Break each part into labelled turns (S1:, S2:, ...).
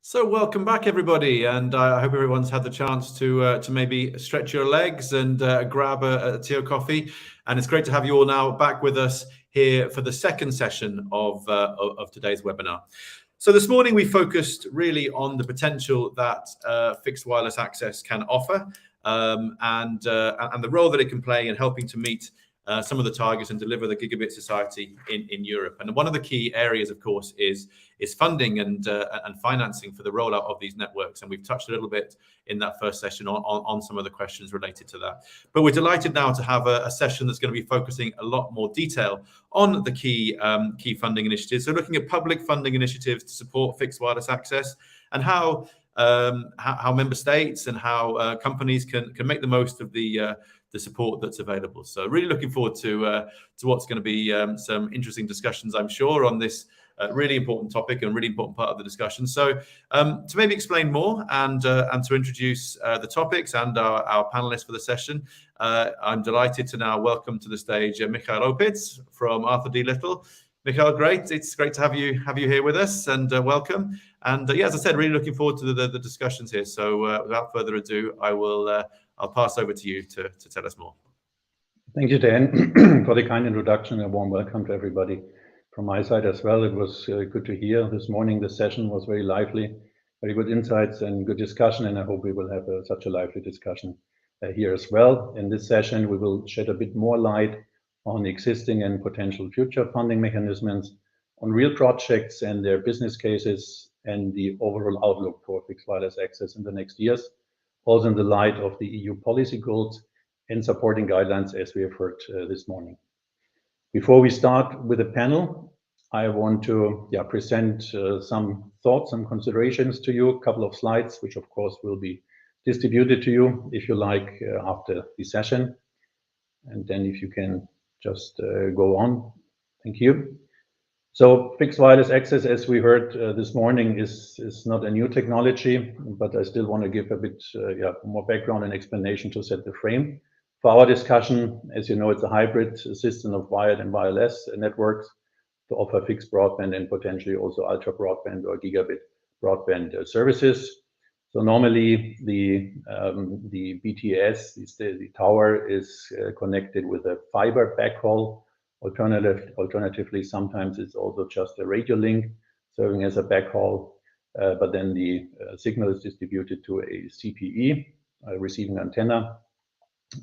S1: So welcome back, everybody, and I hope everyone's had the chance to maybe stretch your legs and grab a tea or coffee. And it's great to have you all now back with us here for the second session of today's webinar. So this morning we focused really on the potential that fixed wireless access can offer, and the role that it can play in helping to meet some of the targets and deliver the gigabit society in Europe. And one of the key areas, of course, is funding and financing for the rollout of these networks. And we've touched a little bit in that first session on some of the questions related to that. But we're delighted now to have a session that's going to be focusing a lot more detail on the key funding initiatives. So looking at public funding initiatives to support fixed wireless access and how member states and how companies can make the most of the support that's available. So really looking forward to what's going to be some interesting discussions, I'm sure, on this really important topic and really important part of the discussion. So to maybe explain more and to introduce the topics and our panelists for the session, I'm delighted to now welcome to the stage Michael Opitz from Arthur D. Little. Michael, great. It's great to have you here with us, and welcome. And yeah, as I said, really looking forward to the discussions here. So without further ado, I'll pass over to you to tell us more.
S2: Thank you, Dan, for the kind introduction. A warm welcome to everybody from my side as well. It was good to hear this morning. The session was very lively, very good insights and good discussion, and I hope we will have such a lively discussion here as well. In this session, we will shed a bit more light on existing and potential future funding mechanisms, on real projects and their business cases, and the overall outlook for fixed wireless access in the next years, also in the light of the EU policy goals and supporting guidelines, as we have heard this morning. Before we start with the panel, I want to present some thoughts and considerations to you, a couple of slides, which of course will be distributed to you, if you like, after the session. And then if you can just go on. Thank you. So fixed wireless access, as we heard this morning, is not a new technology, but I still want to give a bit more background and explanation to set the frame for our discussion. As you know, it's a hybrid system of wired and wireless networks to offer fixed broadband and potentially also ultra broadband or gigabit broadband services. So normally the BTS, the tower, is connected with a fiber backhaul. Alternatively, sometimes it's also just a radio link serving as a backhaul, but then the signal is distributed to a CPE, a receiving antenna,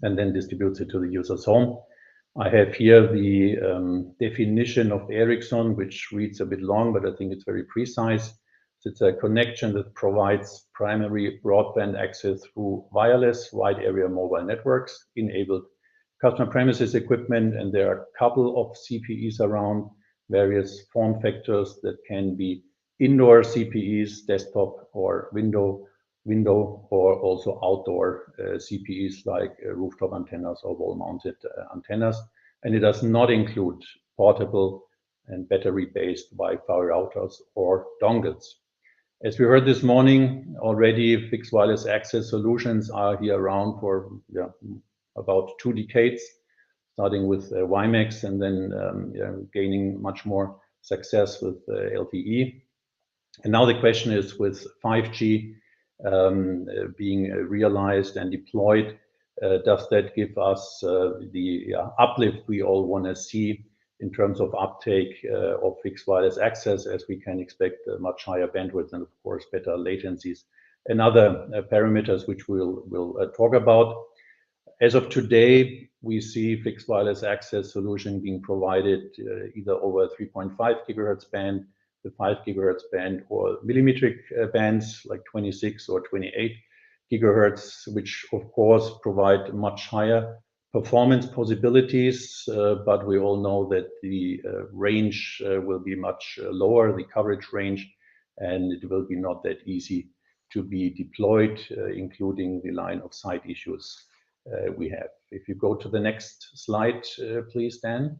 S2: and then distributes it to the user's home. I have here the definition of Ericsson, which reads a bit long, but I think it's very precise. It's a connection that provides primary broadband access through wireless wide area mobile networks enabled customer premises equipment, and there are a couple of CPEs around, various form factors that can be indoor CPEs, desktop or window, or also outdoor CPEs like rooftop antennas or wall-mounted antennas. And it does not include portable and battery-based Wi-Fi routers or dongles. As we heard this morning already, fixed wireless access solutions are here around for about 2 decades, starting with WiMAX and then gaining much more success with LTE. And now the question is, with 5G being realized and deployed, does that give us the uplift we all want to see in terms of uptake of fixed wireless access, as we can expect a much higher bandwidth and of course better latencies and other parameters which we'll talk about. As of today, we see fixed wireless access solution being provided either over 3.5 gigahertz band, the 5 gigahertz band, or millimetric bands like 26 or 28 gigahertz, which of course provide much higher performance possibilities, but we all know that the range will be much lower, the coverage range, and it will be not that easy to be deployed, including the line of sight issues we have. If you go to the next slide, please, Dan.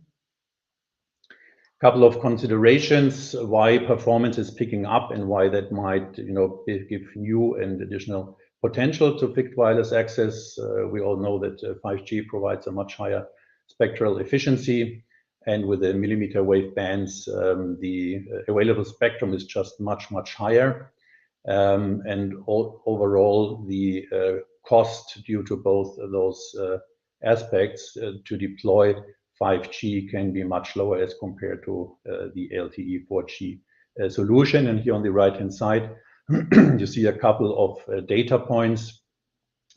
S2: Couple of considerations why performance is picking up and why that might give new and additional potential to fixed wireless access. We all know that 5G provides a much higher spectral efficiency, and with the millimeter wave bands, the available spectrum is just much higher. And overall, the cost due to both of those aspects to deploy 5G can be much lower as compared to the LTE 4G solution. And here on the right-hand side, you see a couple of data points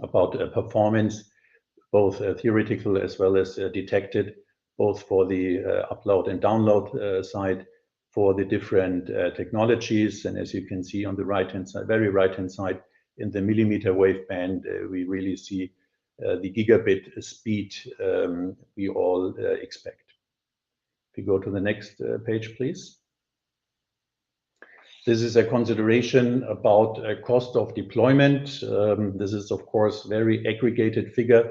S2: about performance, both theoretical as well as detected, both for the upload and download side for the different technologies. And as you can see on the right-hand side, very right-hand side, in the millimeter wave band, we really see the gigabit speed we all expect. If you go to the next page, please. This is a consideration about cost of deployment. This is, of course, very aggregated figure.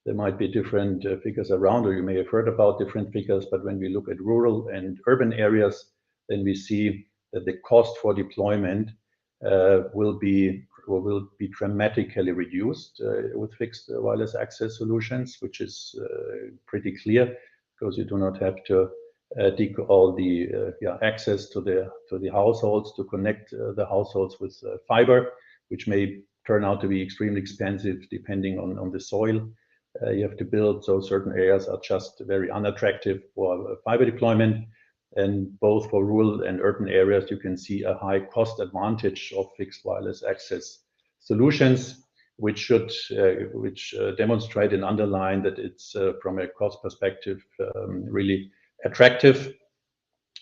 S2: There might be different figures around, or you may have heard about different figures, but when we look at rural and urban areas, then we see that the cost for deployment will be dramatically reduced with fixed wireless access solutions, which is pretty clear because you do not have to dig all the access to the households to connect the households with fiber, which may turn out to be extremely expensive depending on the soil you have to build. So certain areas are just very unattractive for fiber deployment. And both for rural and urban areas, you can see a high cost advantage of fixed wireless access solutions, which demonstrate and underline that it's from a cost perspective really attractive.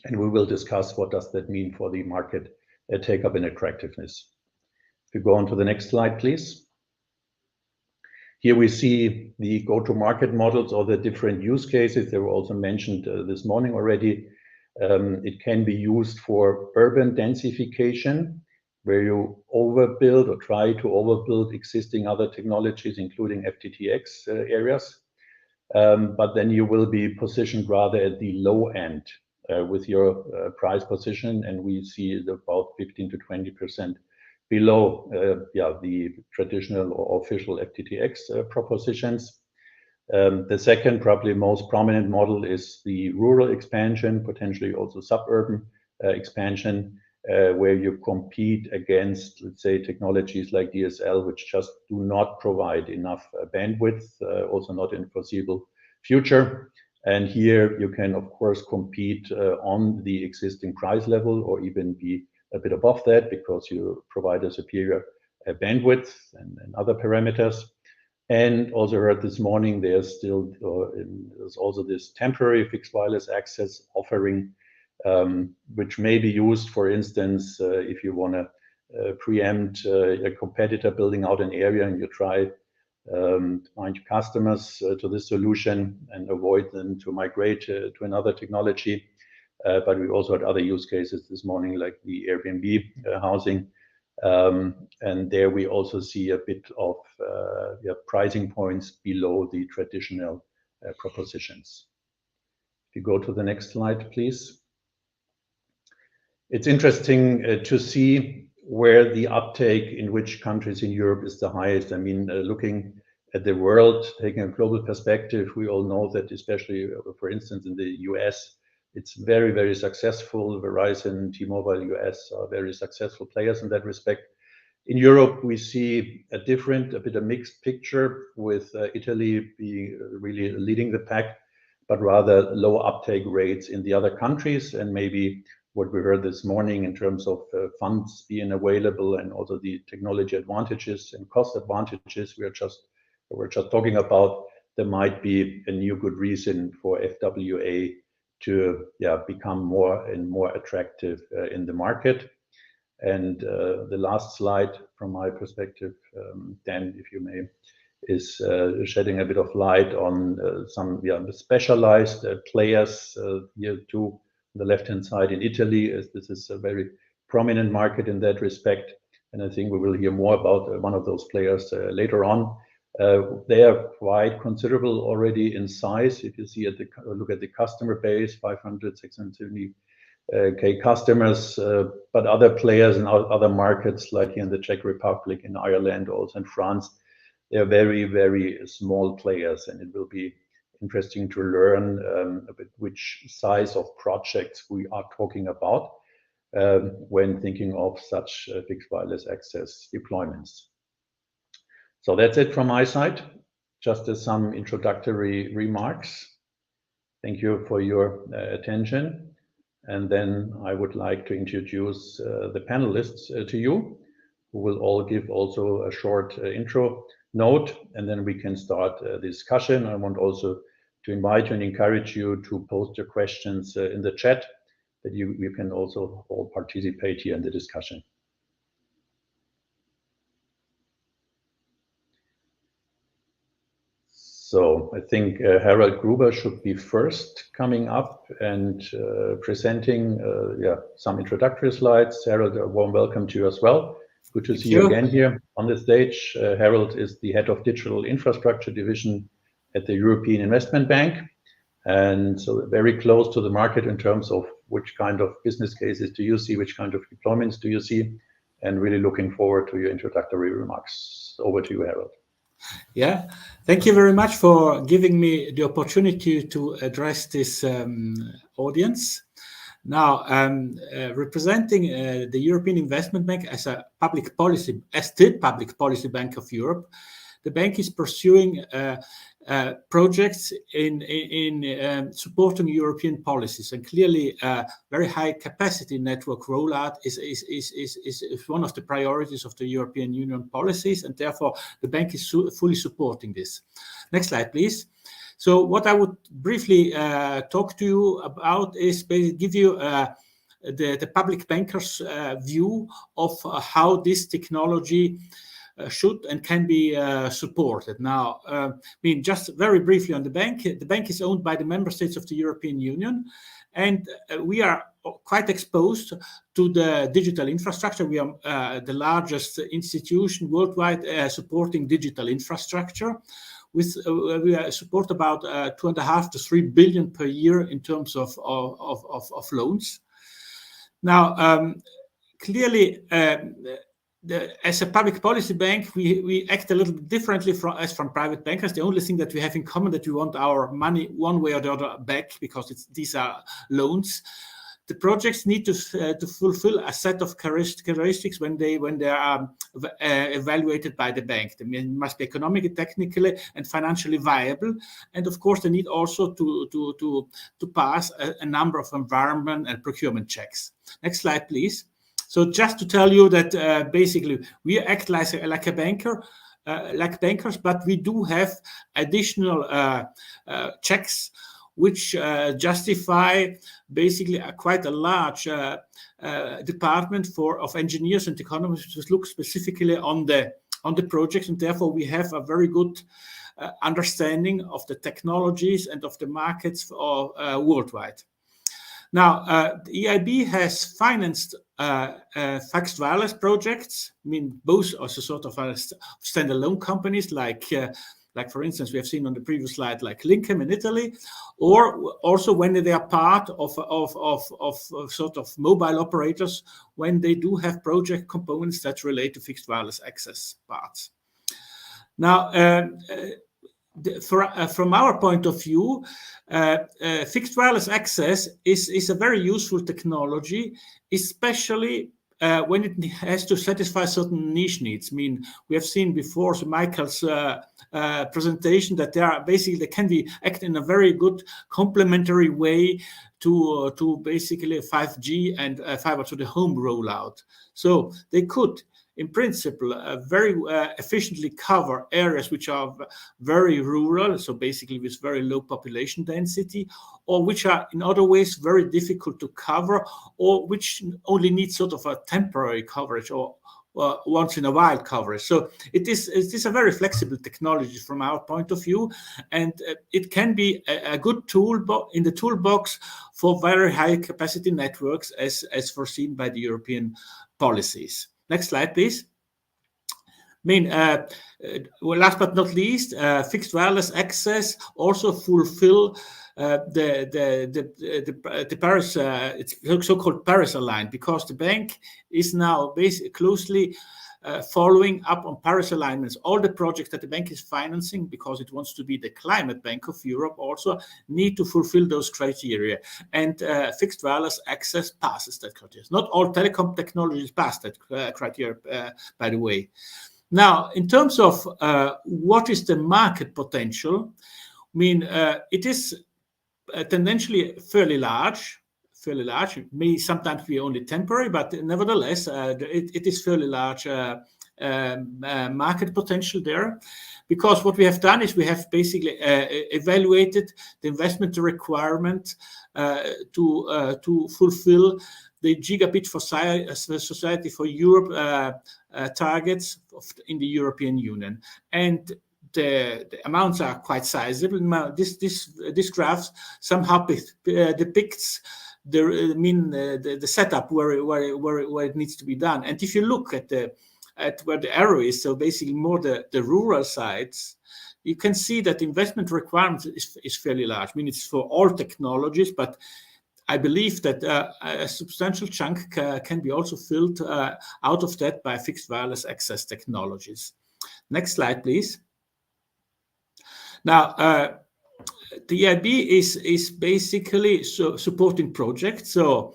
S2: And we will discuss what does that mean for the market take up and attractiveness. If you go on to the next slide, please. Here we see the go-to-market models or the different use cases. They were also mentioned this morning already. It can be used for urban densification, where you overbuild or try to overbuild existing other technologies, including FTTX areas. But then you will be positioned rather at the low end with your price position, and we see about 15 to 20% below the traditional or official FTTX propositions. The second, probably most prominent model is the rural expansion, potentially also suburban expansion, where you compete against, let's say, technologies like DSL, which just do not provide enough bandwidth, also not in foreseeable future. And here you can, of course, compete on the existing price level or even be a bit above that because you provide a superior bandwidth and other parameters. And also heard this morning, there's also this temporary fixed wireless access offering, which may be used, for instance, if you want to preempt a competitor building out an area and you try to find customers to this solution and avoid them to migrate to another technology. But we also had other use cases this morning, like the Airbnb housing. And there we also see a bit of pricing points below the traditional propositions. If you go to the next slide, please. It's interesting to see where the uptake in which countries in Europe is the highest. I mean, looking at the world, taking a global perspective, we all know that especially, for instance, in the US, it's very, very successful. Verizon, T-Mobile, US are very successful players in that respect. In Europe, we see a bit of mixed picture with Italy being really leading the pack, but rather low uptake rates in the other countries. And maybe what we heard this morning in terms of funds being available and also the technology advantages and cost advantages we're just talking about, there might be a new good reason for FWA to become more and more attractive in the market. And the last slide from my perspective, Dan, if you may, is shedding a bit of light on some specialized players here too. On the left-hand side in Italy, as this is a very prominent market in that respect. And I think we will hear more about one of those players later on. They are quite considerable already in size. If you see look at the customer base, 500, 670K customers, but other players in other markets, like in the Czech Republic, in Ireland, also in France, they are very, very small players, and it will be interesting to learn a bit which size of projects we are talking about. when thinking of such fixed wireless access deployments. So that's it from my side, just as some introductory remarks. Thank you for your attention. And then I would like to introduce the panelists to you, who will all give also a short intro note, and then we can start the discussion. I want also to invite you and encourage you to post your questions in the chat, that you can also all participate here in the discussion. So I think Harald Gruber should be first coming up and presenting some introductory slides. Harald, a warm welcome to you as well. Good to see you again here on the stage. Harald is the head of digital infrastructure division at the European Investment Bank, and so very close to the market in terms of which kind of business cases do you see, which kind of deployments do you see, and really looking forward to your introductory remarks. Over to you, Harald.
S3: Yeah, thank you very much for giving me the opportunity to address this audience. Now, representing the European Investment Bank as the public policy bank of Europe, the bank is pursuing projects in supporting European policies, and clearly very high capacity network rollout is one of the priorities of the European Union policies, and therefore the bank is fully supporting this. Next slide, please. So what I would briefly talk to you about is basically give you the public banker's view of how this technology should and can be supported. Now, I mean, just very briefly on the bank is owned by the member states of the European Union, and we are quite exposed to the digital infrastructure. We are the largest institution worldwide supporting digital infrastructure. We support about 2.5 to 3 billion per year in terms of loans. Now, clearly, as a public policy bank, we act a little bit differently from private bankers. The only thing that we have in common that we want our money one way or the other back, because these are loans. The projects need to fulfill a set of characteristics when they are evaluated by the bank. They must be economically, technically, and financially viable, and of course they need also to pass a number of environment and procurement checks. Next slide, please. So just to tell you that basically we act like a banker, like bankers, but we do have additional checks which justify basically quite a large department of engineers and economists to look specifically on the projects, and therefore we have a very good understanding of the technologies and of the markets worldwide. Now, the EIB has financed fixed wireless projects. I mean, both as a sort of standalone companies, like for instance, we have seen on the previous slide, like Linkem in Italy, or also when they are part of sort of mobile operators, when they do have project components that relate to fixed wireless access parts. Now, from our point of view, fixed wireless access is a very useful technology, especially when it has to satisfy certain niche needs. I mean, we have seen before, so Michael's presentation, that they can be act in a very good complementary way to basically 5G and fiber to the home rollout. So they could, in principle, very efficiently cover areas which are very rural, so basically with very low population density, or which are in other ways very difficult to cover, or which only need sort of a temporary coverage or once in a while coverage. So it is a very flexible technology from our point of view, and it can be a good tool in the toolbox for very high capacity networks as foreseen by the European policies. Next slide, please. I mean, well, last but not least, fixed wireless access also fulfill the Paris, it's so-called Paris Alliance, because the bank is now basically closely following up on Paris alignments. All the projects that the bank is financing, because it wants to be the climate bank of Europe, also need to fulfill those criteria. And fixed wireless access passes that criteria. Not all telecom technologies pass that criteria, by the way. Now, in terms of what is the market potential, I mean, it is tendentially fairly large. It may sometimes be only temporary, but nevertheless, it is fairly large market potential there. Because what we have done is we have basically evaluated the investment requirement to fulfill the gigabit for society for Europe targets in the European Union. And the amounts are quite sizable. Now, this graph somehow depicts the setup where it needs to be done. And if you look at where the arrow is, so basically more the rural sites, you can see that investment requirement is fairly large. I mean, it's for all technologies, but I believe that a substantial chunk can be also filled out of that by fixed wireless access technologies. Next slide, please. Now, the EIB is basically supporting projects. So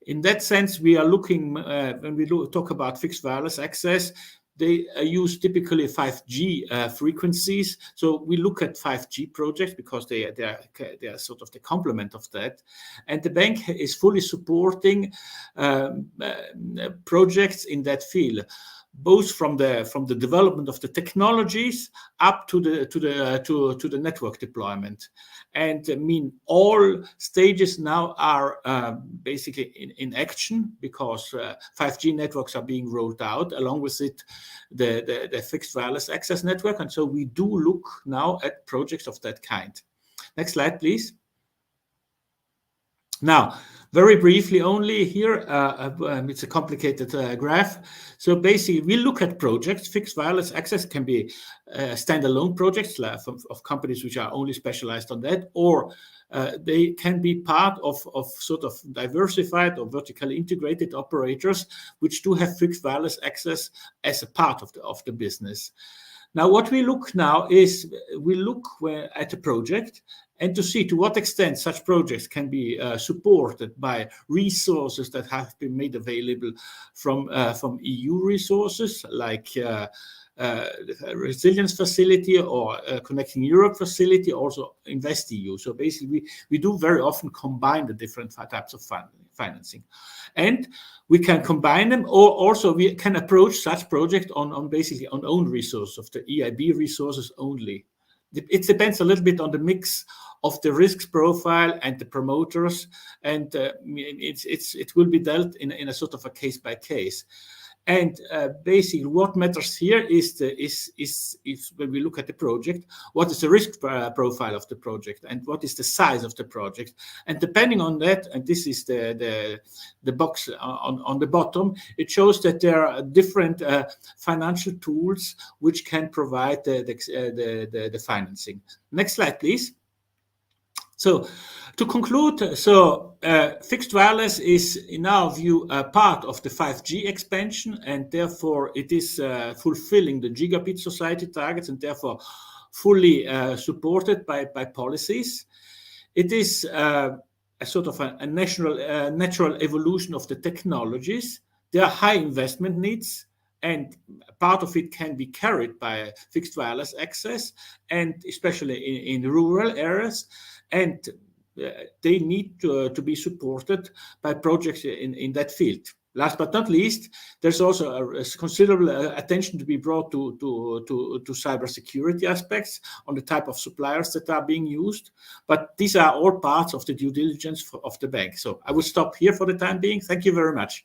S3: in that sense, we are looking, when we talk about fixed wireless access, they use typically 5G frequencies. So we look at 5G projects because they are sort of the complement of that. And the bank is fully supporting projects in that field, both from the development of the technologies up to the network deployment. And I mean, all stages now are basically in action, because 5G networks are being rolled out, along with it the fixed wireless access network. And so we do look now at projects of that kind. Next slide, please. Now, very briefly only here, it's a complicated graph. So basically, we look at projects. Fixed wireless access can be standalone projects of companies which are only specialized on that, or they can be part of sort of diversified or vertically integrated operators which do have fixed wireless access as a part of the business. Now, what we look now is we look at a project and to see to what extent such projects can be supported by resources that have been made available from EU resources, like resilience facility or Connecting Europe facility, also InvestEU. So basically, we do very often combine the different types of financing. And we can combine them, or also we can approach such project on basically on own resources of the EIB resources only. It depends a little bit on the mix of the risks profile and the promoters, and it will be dealt in a sort of a case by case. And basically, what matters here is when we look at the project, what is the risk profile of the project, and what is the size of the project, and depending on that, and this is the box on the bottom, it shows that there are different financial tools which can provide the financing. Next slide, please. So to conclude, fixed wireless is, in our view, a part of the 5G expansion, and therefore it is fulfilling the gigabit society targets, and therefore fully supported by policies. It is a sort of a natural evolution of the technologies. There are high investment needs, and part of it can be carried by fixed wireless access, and especially in rural areas. And they need to be supported by projects in that field. Last but not least, there's also a considerable attention to be brought to cybersecurity aspects on the type of suppliers that are being used. But these are all parts of the due diligence of the bank. So I will stop here for the time being. Thank you very much.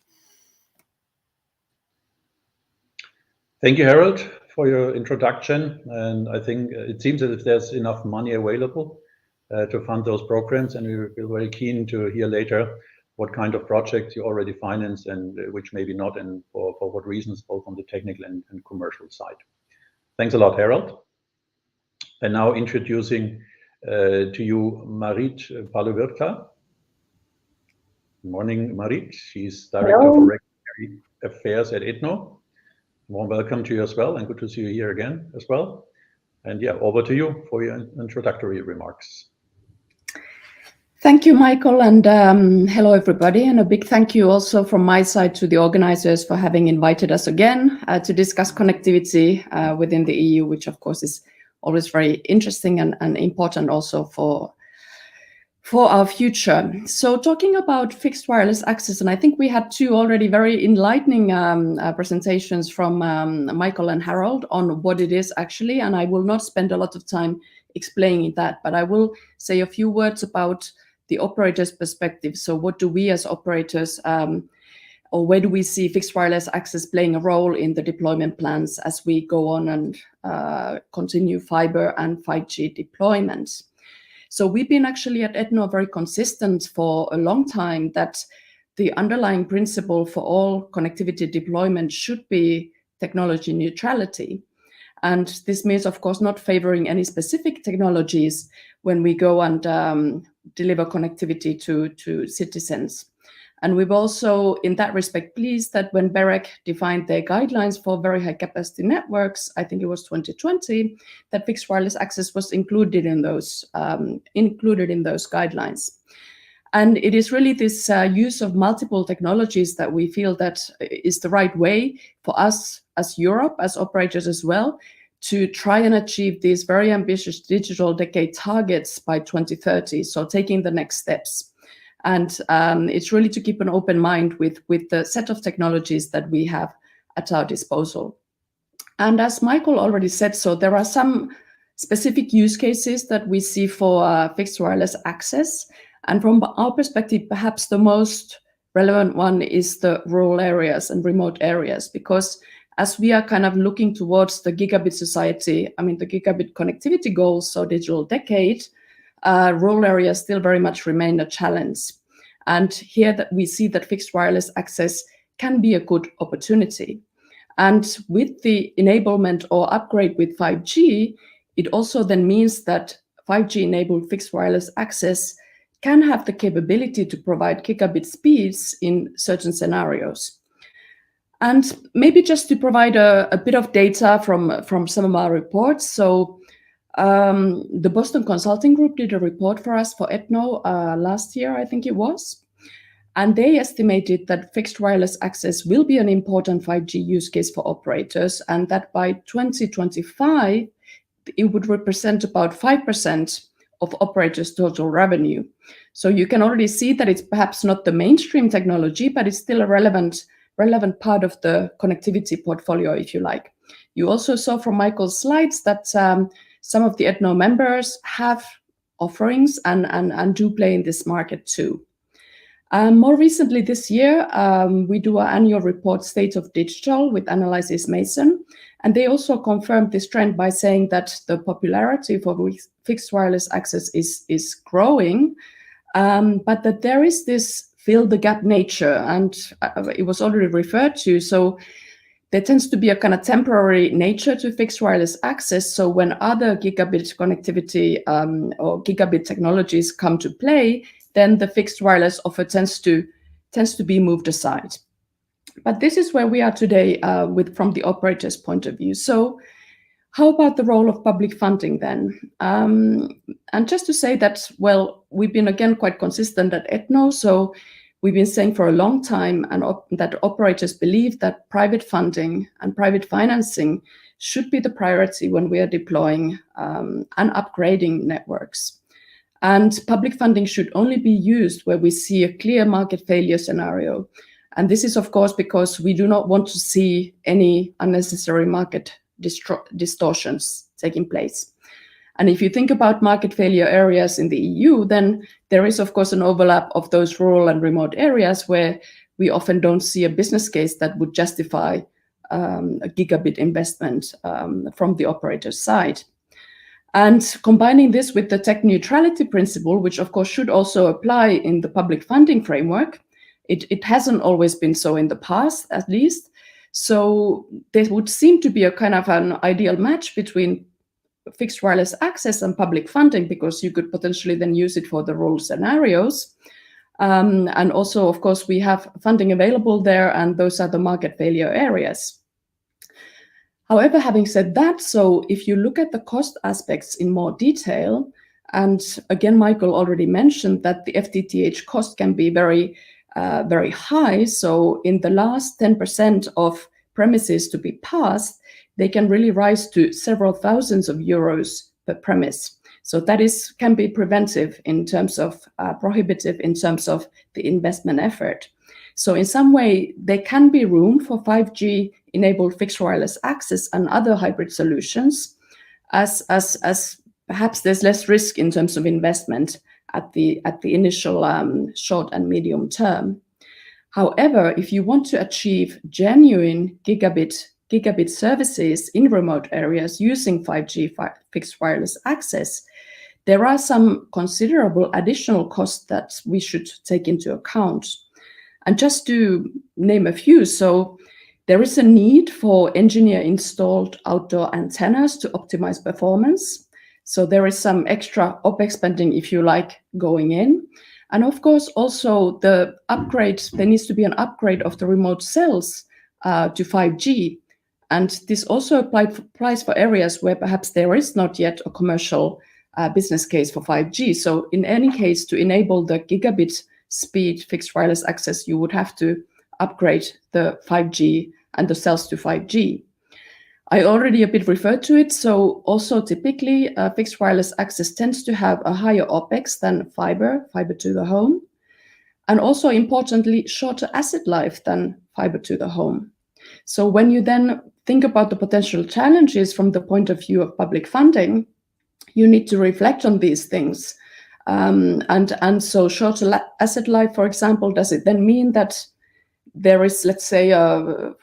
S2: Thank you, Harold, for your introduction. And I think it seems that if there's enough money available to fund those programs, and we're very keen to hear later what kind of projects you already finance and which maybe not, and for what reasons, both on the technical and commercial side. Thanks a lot, Harold. And now introducing to you Marit Palovirta. Good morning, Marit. She's Director for Regulatory Affairs at ETNO. warm welcome to you as well, and good to see you here again as well. And yeah, over to you for your introductory remarks.
S4: Thank you, Michael, and hello, everybody. And a big thank you also from my side to the organizers for having invited us again to discuss connectivity within the EU, which of course is always very interesting and important also for our future. So talking about fixed wireless access, and I think we had two already very enlightening presentations from Michael and Harold on what it is actually, and I will not spend a lot of time explaining that, but I will say a few words about the operator's perspective. So what do we as operators, or where do we see fixed wireless access playing a role in the deployment plans as we go on and continue fiber and 5G deployments? So we've been actually at ETNO very consistent for a long time that the underlying principle for all connectivity deployment should be technology neutrality. And this means, of course, not favoring any specific technologies when we go and deliver connectivity to citizens. And we've also, in that respect, pleased that when BEREC defined their guidelines for very high capacity networks, I think it was 2020, that fixed wireless access was included in those guidelines. And it is really this use of multiple technologies that we feel that is the right way for us as Europe, as operators as well, to try and achieve these very ambitious digital decade targets by 2030. So taking the next steps. And it's really to keep an open mind with the set of technologies that we have at our disposal. And as Michael already said, so there are some specific use cases that we see for fixed wireless access. And from our perspective, perhaps the most relevant one is the rural areas and remote areas, because as we are kind of looking towards the gigabit society, I mean, the gigabit connectivity goals, so digital decade, rural areas still very much remain a challenge. And here that we see that fixed wireless access can be a good opportunity. And with the enablement or upgrade with 5G, it also then means that 5G-enabled fixed wireless access can have the capability to provide gigabit speeds in certain scenarios. And maybe just to provide a bit of data from some of our reports. So the Boston Consulting Group did a report for us for ETNO last year, I think it was. And they estimated that fixed wireless access will be an important 5G use case for operators, and that by 2025, it would represent about 5% of operators' total revenue. So you can already see that it's perhaps not the mainstream technology, but it's still a relevant part of the connectivity portfolio, if you like. You also saw from Michael's slides that some of the ETNO members have offerings and do play in this market too. More recently this year, we do our annual report, State of Digital, with Analysis Mason, and they also confirmed this trend by saying that the popularity for fixed wireless access is growing, but that there is this fill the gap nature, and it was already referred to. So there tends to be a kind of temporary nature to fixed wireless access. So when other gigabit connectivity or gigabit technologies come to play, then the fixed wireless offer tends to be moved aside. But this is where we are today from the operator's point of view. So how about the role of public funding then? And just to say that, well, we've been again quite consistent at ETNO. So we've been saying for a long time that operators believe that private funding and private financing should be the priority when we are deploying and upgrading networks. And public funding should only be used where we see a clear market failure scenario. And this is, of course, because we do not want to see any unnecessary market distortions taking place. And if you think about market failure areas in the EU, then there is, of course, an overlap of those rural and remote areas where we often don't see a business case that would justify a gigabit investment from the operator's side. And combining this with the tech neutrality principle, which of course should also apply in the public funding framework, it hasn't always been so in the past, at least. So there would seem to be a kind of an ideal match between fixed wireless access and public funding, because you could potentially then use it for the rural scenarios. And also, of course, we have funding available there, and those are the market failure areas. However, having said that, so if you look at the cost aspects in more detail, and again, Michael already mentioned that the FTTH cost can be very high. So in the last 10% of premises to be passed, they can really rise to several thousands of euros per premise. So that can be preventive in terms of prohibitive in terms of the investment effort. So in some way, there can be room for 5G enabled fixed wireless access and other hybrid solutions, as perhaps there's less risk in terms of investment at the initial short and medium term. However, if you want to achieve genuine gigabit services in remote areas using 5G fixed wireless access, there are some considerable additional costs that we should take into account. And just to name a few, so there is a need for engineer-installed outdoor antennas to optimize performance. So there is some extra OpEx spending, if you like, going in. And of course, also the upgrade, there needs to be an upgrade of the remote cells to 5G. And this also applies for areas where perhaps there is not yet a commercial business case for 5G. So in any case, to enable the gigabit speed fixed wireless access, you would have to upgrade the 5G and the cells to 5G. I already a bit referred to it. So also typically fixed wireless access tends to have a higher OpEx than fiber to the home. And also importantly, shorter asset life than fiber to the home. So when you then think about the potential challenges from the point of view of public funding, you need to reflect on these things. And so shorter asset life, for example, does it then mean that there is, let's say, a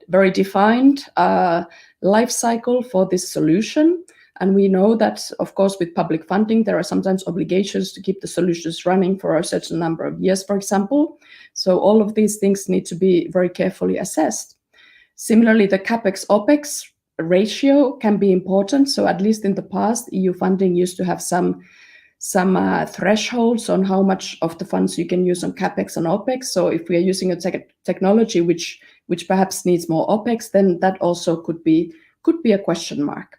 S4: very defined life cycle for this solution? And we know that, of course, with public funding, there are sometimes obligations to keep the solutions running for a certain number of years, for example. So all of these things need to be very carefully assessed. Similarly, the CapEx-OpEx ratio can be important. So at least in the past, EU funding used to have some thresholds on how much of the funds you can use on CapEx and OpEx. So if we are using a technology which perhaps needs more OpEx, then that also could be a question mark.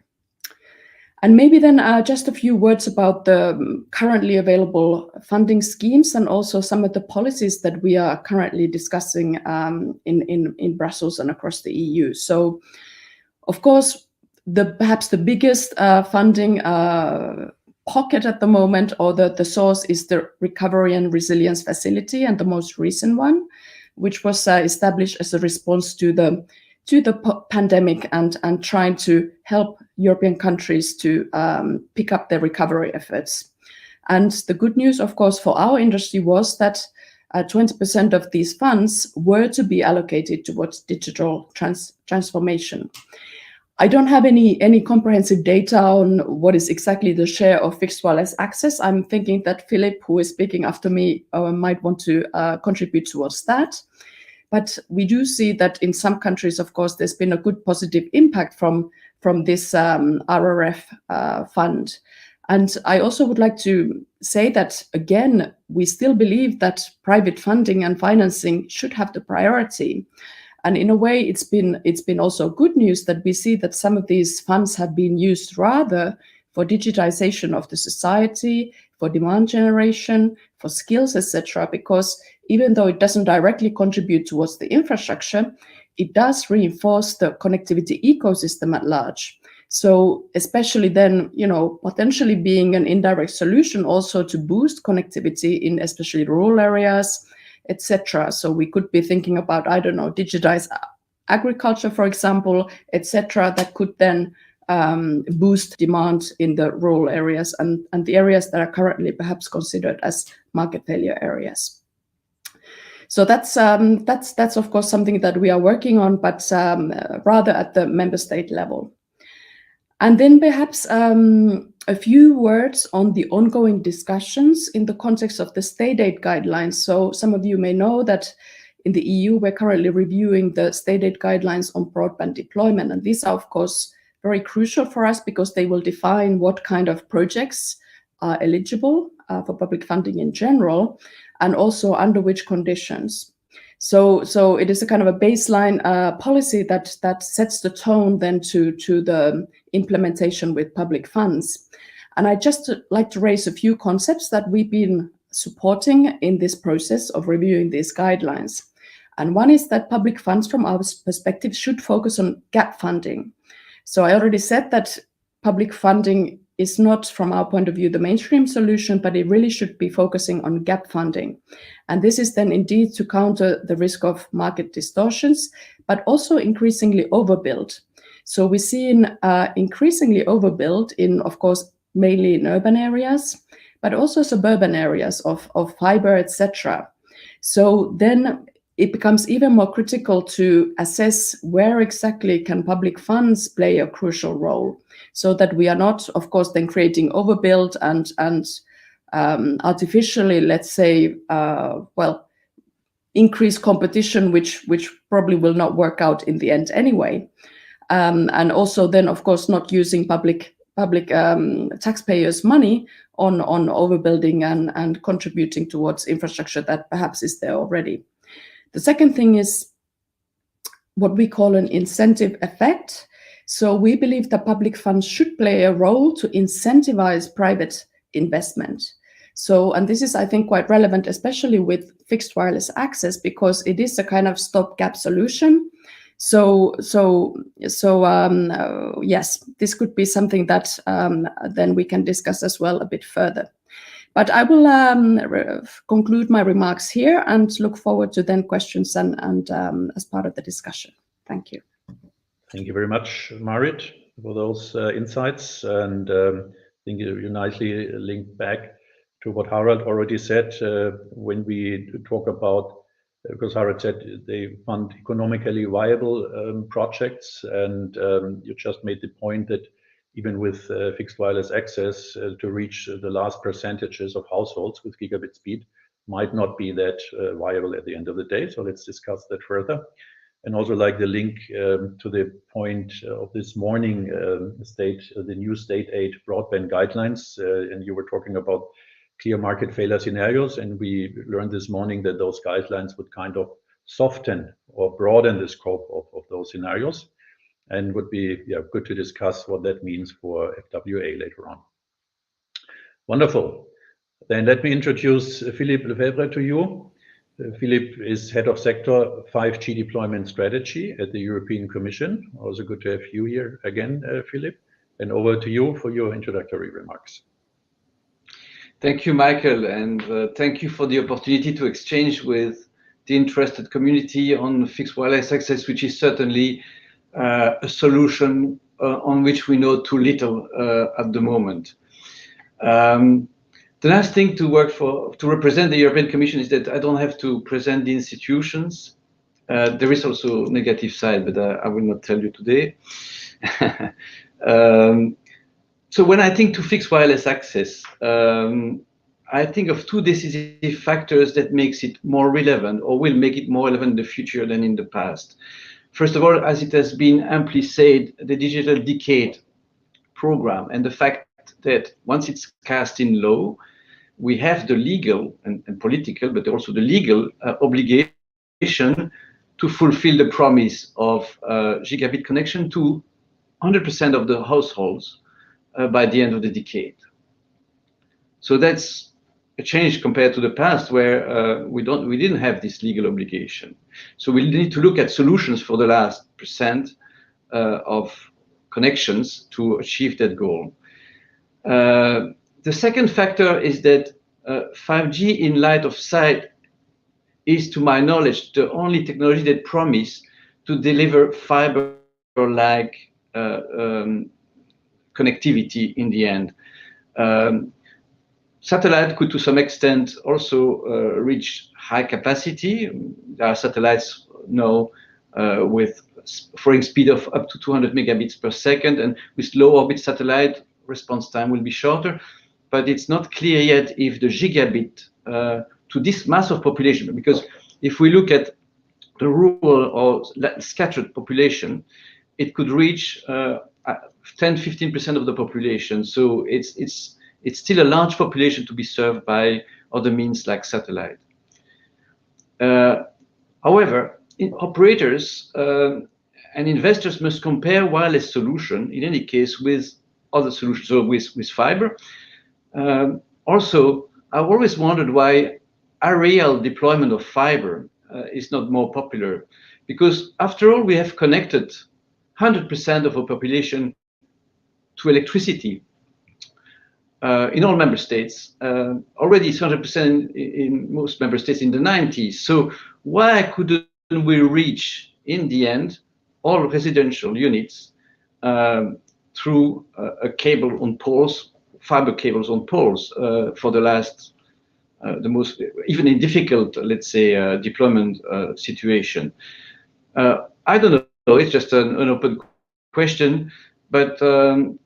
S4: And maybe then just a few words about the currently available funding schemes and also some of the policies that we are currently discussing in Brussels and across the EU. So, of course, perhaps the biggest funding pocket at the moment, or the source, is the Recovery and Resilience Facility, and the most recent one, which was established as a response to the pandemic and trying to help European countries to pick up their recovery efforts. And the good news, of course, for our industry was that 20% of these funds were to be allocated towards digital transformation. I don't have any comprehensive data on what is exactly the share of fixed wireless access. I'm thinking that Philip, who is speaking after me, might want to contribute towards that. But we do see that in some countries, of course, there's been a good positive impact from this RRF fund. And I also would like to say that, again, we still believe that private funding and financing should have the priority. And in a way, it's been also good news that we see that some of these funds have been used rather for digitization of the society, for demand generation, for skills, etc. Because even though it doesn't directly contribute towards the infrastructure, it does reinforce the connectivity ecosystem at large. So especially then, potentially being an indirect solution also to boost connectivity in especially rural areas, etc. So we could be thinking about, digitized agriculture, for example, etc. That could then boost demand in the rural areas and the areas that are currently perhaps considered as market failure areas. So that's of course something that we are working on, but rather at the member state level. And then perhaps a few words on the ongoing discussions in the context of the Statedate guidelines. So some of you may know that in the EU, we're currently reviewing the Statedate guidelines on broadband deployment. And these are, of course, very crucial for us because they will define what kind of projects are eligible for public funding in general, and also under which conditions. So it is a kind of a baseline policy that sets the tone then to the implementation with public funds. And I just like to raise a few concepts that we've been supporting in this process of reviewing these guidelines. And one is that public funds from our perspective should focus on gap funding. So I already said that public funding is not, from our point of view, the mainstream solution, but it really should be focusing on gap funding. And this is then indeed to counter the risk of market distortions, but also increasingly overbuild. So we see increasingly overbuild in, of course, mainly in urban areas, but also suburban areas of fiber, etc. So then it becomes even more critical to assess where exactly can public funds play a crucial role, so that we are not, of course, then creating overbuild and artificially, let's say, increase competition, which probably will not work out in the end anyway. And also then, of course, not using public taxpayers' money on overbuilding and contributing towards infrastructure that perhaps is there already. The second thing is what we call an incentive effect. So we believe that public funds should play a role to incentivize private investment. So, and this is, I think, quite relevant, especially with fixed wireless access, because it is a kind of stopgap solution. So yes, this could be something that then we can discuss as well a bit further. But I will conclude my remarks here and look forward to then questions and as part of the discussion. Thank you.
S2: Thank you very much, Marit, for those insights. And I think you nicely linked back to what Harald already said when we talk about, because Harald said they fund economically viable projects, and you just made the point that even with fixed wireless access, to reach the last percentages of households with gigabit speed might not be that viable at the end of the day. So let's discuss that further. And also like the link to the point of this morning, the new Statedate broadband guidelines, and you were talking about clear market failure scenarios, and we learned this morning that those guidelines would kind of soften or broaden the scope of those scenarios, and would be good to discuss what that means for FWA later on. Wonderful. Then let me introduce Philippe Lefebvre to you. Philippe is head of sector 5G deployment strategy at the European Commission. Also good to have you here again, Philippe. And over to you for your introductory remarks.
S5: Thank you, Michael, and thank you for the opportunity to exchange with the interested community on fixed wireless access, which is certainly a solution on which we know too little at the moment. The nice thing to represent the European Commission is that I don't have to present the institutions. There is also a negative side, but I will not tell you today. So when I think to fixed wireless access, I think of two decisive factors that makes it more relevant, or will make it more relevant in the future than in the past. First of all, as it has been amply said, the Digital Decade program, and the fact that once it's cast in law, we have the legal and political, but also the legal obligation to fulfill the promise of gigabit connection to 100% of the households by the end of the decade. So that's a change compared to the past, where we didn't have this legal obligation. So we need to look at solutions for the last percent of connections to achieve that goal. The second factor is that 5G in light of sight is, to my knowledge, the only technology that promise to deliver fiber-like connectivity in the end. Satellite could, to some extent, also reach high capacity. There are satellites now with frame speed of up to 200 megabits per second, and with low orbit satellite, response time will be shorter. But it's not clear yet if the gigabit to this mass of population, because if we look at the rural or scattered population, it could reach 10–15% of the population. So it's still a large population to be served by other means like satellite. However, operators and investors must compare wireless solution in any case with other solutions, so with fiber. Also, I've always wondered why aerial deployment of fiber is not more popular, because after all, we have connected 100% of our population to electricity in all member states. Already it's 100% in most member states in the 90s. So why couldn't we reach, in the end, all residential units through a cable on poles, fiber cables on poles for the last, the most, even in difficult, let's say, deployment situation? I don't know, it's just an open question, but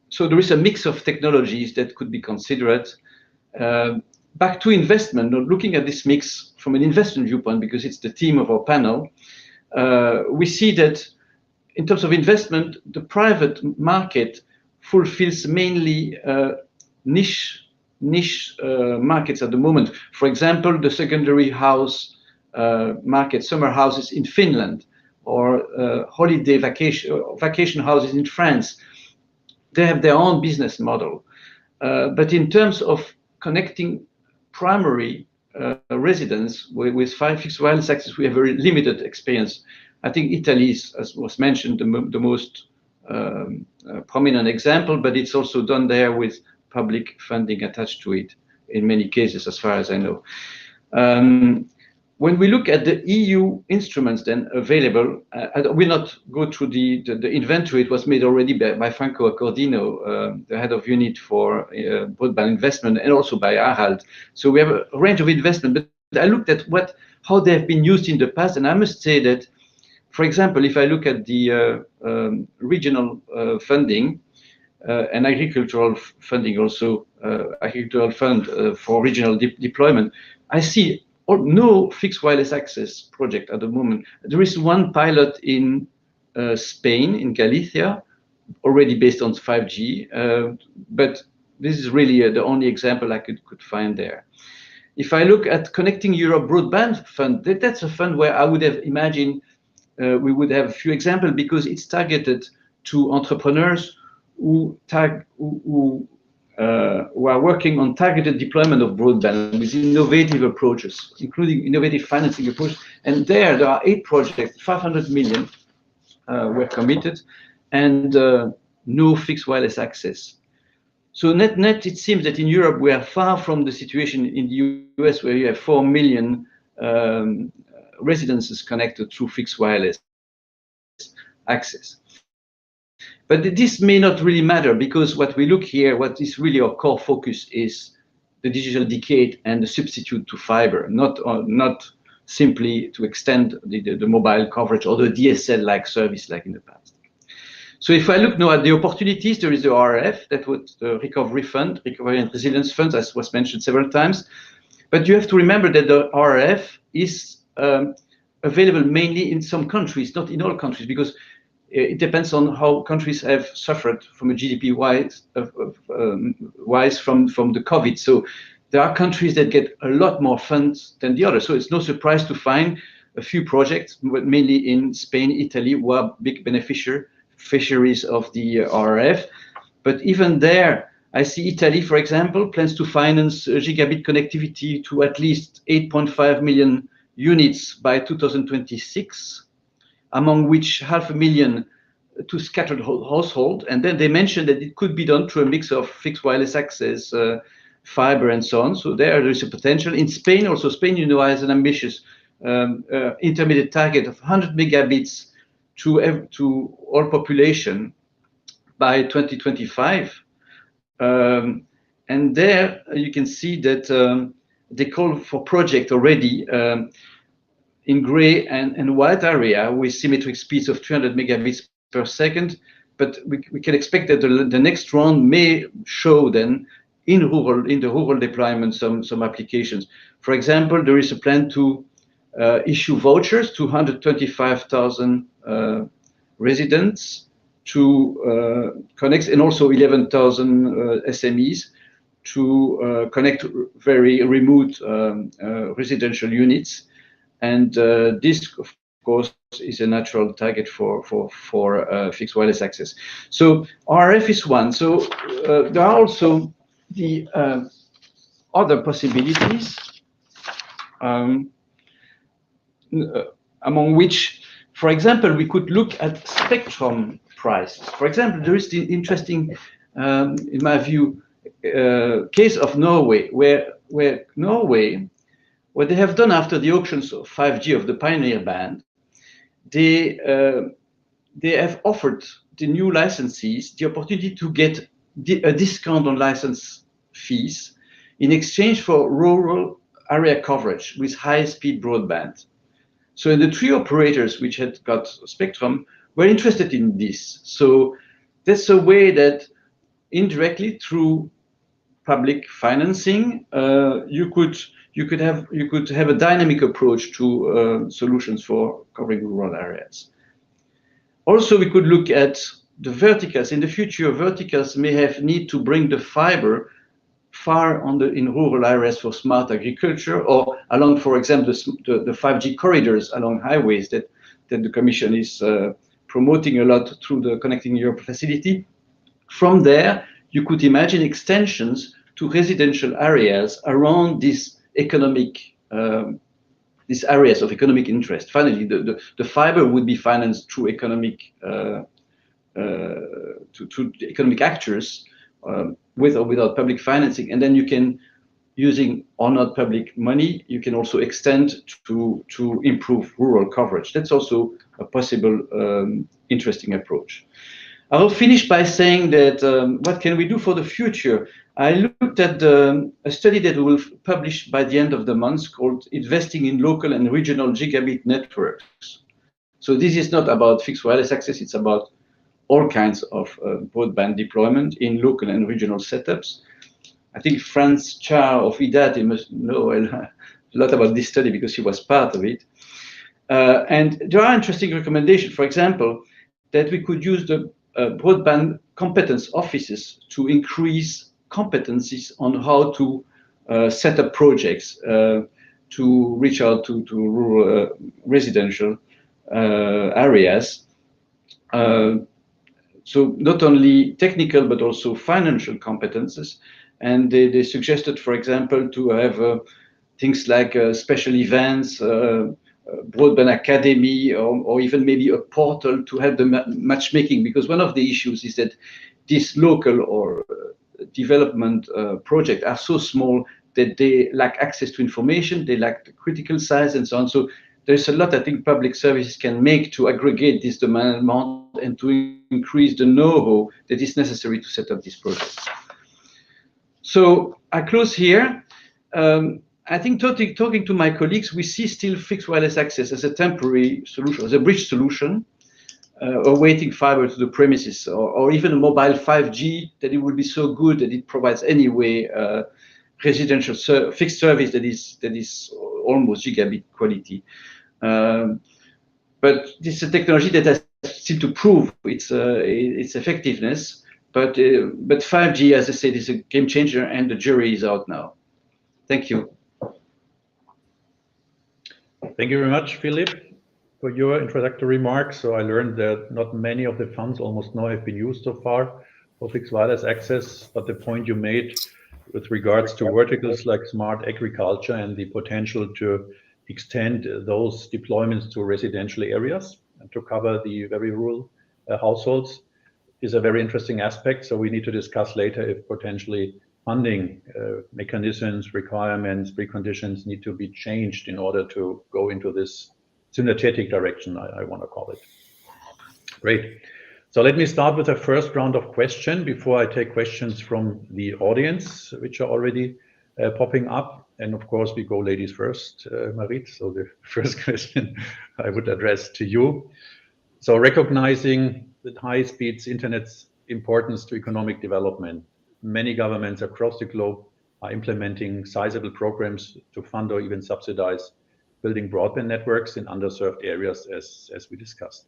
S5: so there is a mix of technologies that could be considered. Back to investment, looking at this mix from an investment viewpoint, because it's the theme of our panel, we see that in terms of investment, the private market fulfills mainly niche markets at the moment. For example, the secondary house market, summer houses in Finland, or holiday vacation houses in France. They have their own business model. But in terms of connecting primary residents with fixed wireless access, we have very limited experience. I think Italy is, as was mentioned, the most prominent example, but it's also done there with public funding attached to it in many cases, as far as I know. When we look at the EU instruments then available, I will not go through the inventory. It was made already by Franco Accordino, the head of unit for broadband investment, and also by Harald. So we have a range of investment, but I looked at how they have been used in the past, and I must say that, for example, if I look at the regional funding and agricultural funding, also agricultural fund for regional deployment, I see no fixed wireless access project at the moment. There is one pilot in Spain, in Galicia, already based on 5G, but this is really the only example I could find there. If I look at Connecting Europe Broadband Fund, that's a fund where I would have imagined we would have a few examples, because it's targeted to entrepreneurs who are working on targeted deployment of broadband with innovative approaches, including innovative financing approaches. And there are 8 projects, 500 million were committed, and no fixed wireless access. So net, it seems that in Europe we are far from the situation in the US, where you have 4 million residences connected through fixed wireless access. But this may not really matter, because what we look here, what is really our core focus, is the digital decade and the substitute to fiber, not simply to extend the mobile coverage or the DSL-like service like in the past. So if I look now at the opportunities, there is the RRF, that was the Recovery Fund, Recovery and Resilience Fund, as was mentioned several times. But you have to remember that the RRF is available mainly in some countries, not in all countries, because it depends on how countries have suffered from a GDP wise from the COVID. So there are countries that get a lot more funds than the others. So it's no surprise to find a few projects, mainly in Spain, Italy, who are big beneficiaries of the RRF. But even there, I see Italy, for example, plans to finance gigabit connectivity to at least 8.5 million units by 2026. Among which 500,000 to scattered households. And then they mentioned that it could be done through a mix of fixed wireless access, fiber, and so on. So there is a potential. In Spain, also, Spain, has an ambitious intermediate target of 100 megabits to all population by 2025. And there you can see that they call for project already in gray and white area with symmetric speeds of 300 megabits per second. But we can expect that the next round may show then in the rural deployment some applications. For example, there is a plan to issue vouchers to 125,000 residents to connect, and also 11,000 SMEs to connect very remote residential units. and this, of course, is a natural target for fixed wireless access. So RF is one. So there are also the other possibilities, among which, for example, we could look at spectrum prices. For example, there is the interesting, in my view, case of Norway, where Norway, what they have done after the auctions of 5G of the Pioneer band, they have offered the new licensees the opportunity to get a discount on license fees in exchange for rural area coverage with high-speed broadband. So the three operators which had got spectrum were interested in this. So that's a way that indirectly through public financing, you could have a dynamic approach to solutions for covering rural areas. Also, we could look at the verticals. In the future, verticals may have need to bring the fiber far in rural areas for smart agriculture, or along, for example, the 5G corridors along highways that the Commission is promoting a lot through the Connecting Europe facility. From there, you could imagine extensions to residential areas around these areas of economic interest. Finally, the fiber would be financed through economic to economic actors, with or without public financing, and then you can, using or not public money, you can also extend to improve rural coverage. That's also a possible interesting approach. I will finish by saying that what can we do for the future? I looked at a study that we will publish by the end of the month called Investing in Local and Regional Gigabit Networks. So this is not about fixed wireless access, it's about all kinds of broadband deployment in local and regional setups. I think Franz Char of IDATE must know a lot about this study because he was part of it. And there are interesting recommendations, for example, that we could use the broadband competence offices to increase competencies on how to set up projects to reach out to rural residential areas. So not only technical, but also financial competences. And they suggested, for example, to have things like special events, broadband academy, or even maybe a portal to help the matchmaking, because one of the issues is that these local or development projects are so small that they lack access to information, they lack the critical size and so on. So there's a lot I think public services can make to aggregate this demand amount and to increase the know-how that is necessary to set up these projects. So I close here. I think talking to my colleagues, we see still fixed wireless access as a temporary solution, as a bridge solution, awaiting fiber to the premises, or even a mobile 5G, that it would be so good that it provides anyway residential fixed service that is almost gigabit quality. But this is a technology that has still to prove its effectiveness. But 5G, as I said, is a game changer, and the jury is out now. Thank you.
S2: Thank you very much, Philippe, for your introductory remarks. So I learned that not many of the funds, almost none, have been used so far for fixed wireless access. But the point you made with regards to verticals like smart agriculture and the potential to extend those deployments to residential areas and to cover the very rural households is a very interesting aspect. So we need to discuss later if potentially funding mechanisms, requirements, preconditions need to be changed in order to go into this synergetic direction, I want to call it. Great. So let me start with the first round of questions before I take questions from the audience, which are already popping up. And of course, we go ladies first, Marit. So the first question I would address to you. So recognizing that high speeds internet's importance to economic development, many governments across the globe are implementing sizable programs to fund or even subsidize building broadband networks in underserved areas, as we discussed.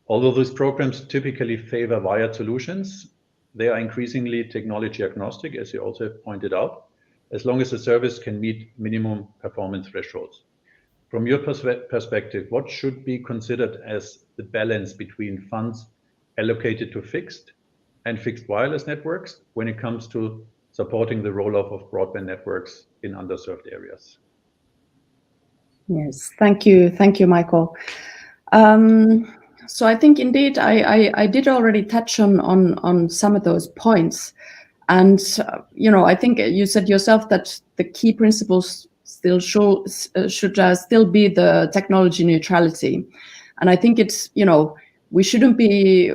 S2: Although these programs typically favor wired solutions, they are increasingly technology agnostic, as you also have pointed out, as long as the service can meet minimum performance thresholds. From your perspective, what should be considered as the balance between funds allocated to fixed and fixed wireless networks when it comes to supporting the roll-off of broadband networks in underserved areas?
S4: Yes, thank you, Michael. So I think indeed I did already touch on some of those points, and I think you said yourself that the key principles still should still be the technology neutrality, and I think it's we shouldn't be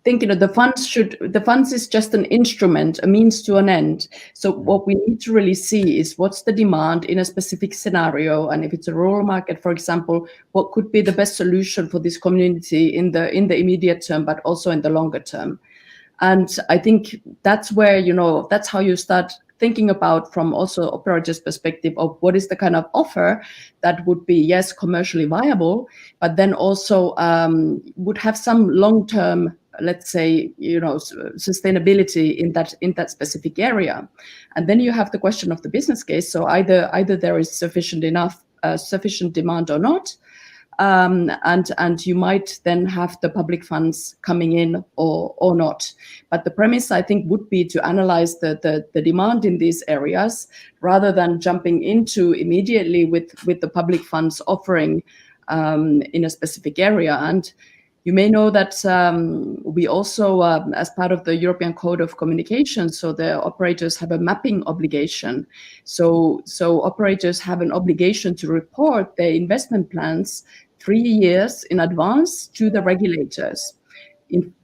S4: thinking that the funds is just an instrument, a means to an end. So what we need to really see is what's the demand in a specific scenario, and if it's a rural market, for example, what could be the best solution for this community in the immediate term, but also in the longer term. And I think that's where that's how you start thinking about, from also operators' perspective, of what is the kind of offer that would be, yes, commercially viable, but then also would have some long-term, let's say, sustainability in that specific area. And then you have the question of the business case. So either there is sufficient demand or not, and you might then have the public funds coming in or not. But the premise, I think, would be to analyze the demand in these areas rather than jumping into immediately with the public funds offering in a specific area. And you may know that we also, as part of the European Code of Communication, so the operators have a mapping obligation. So operators have an obligation to report their investment plans 3 years in advance to the regulators.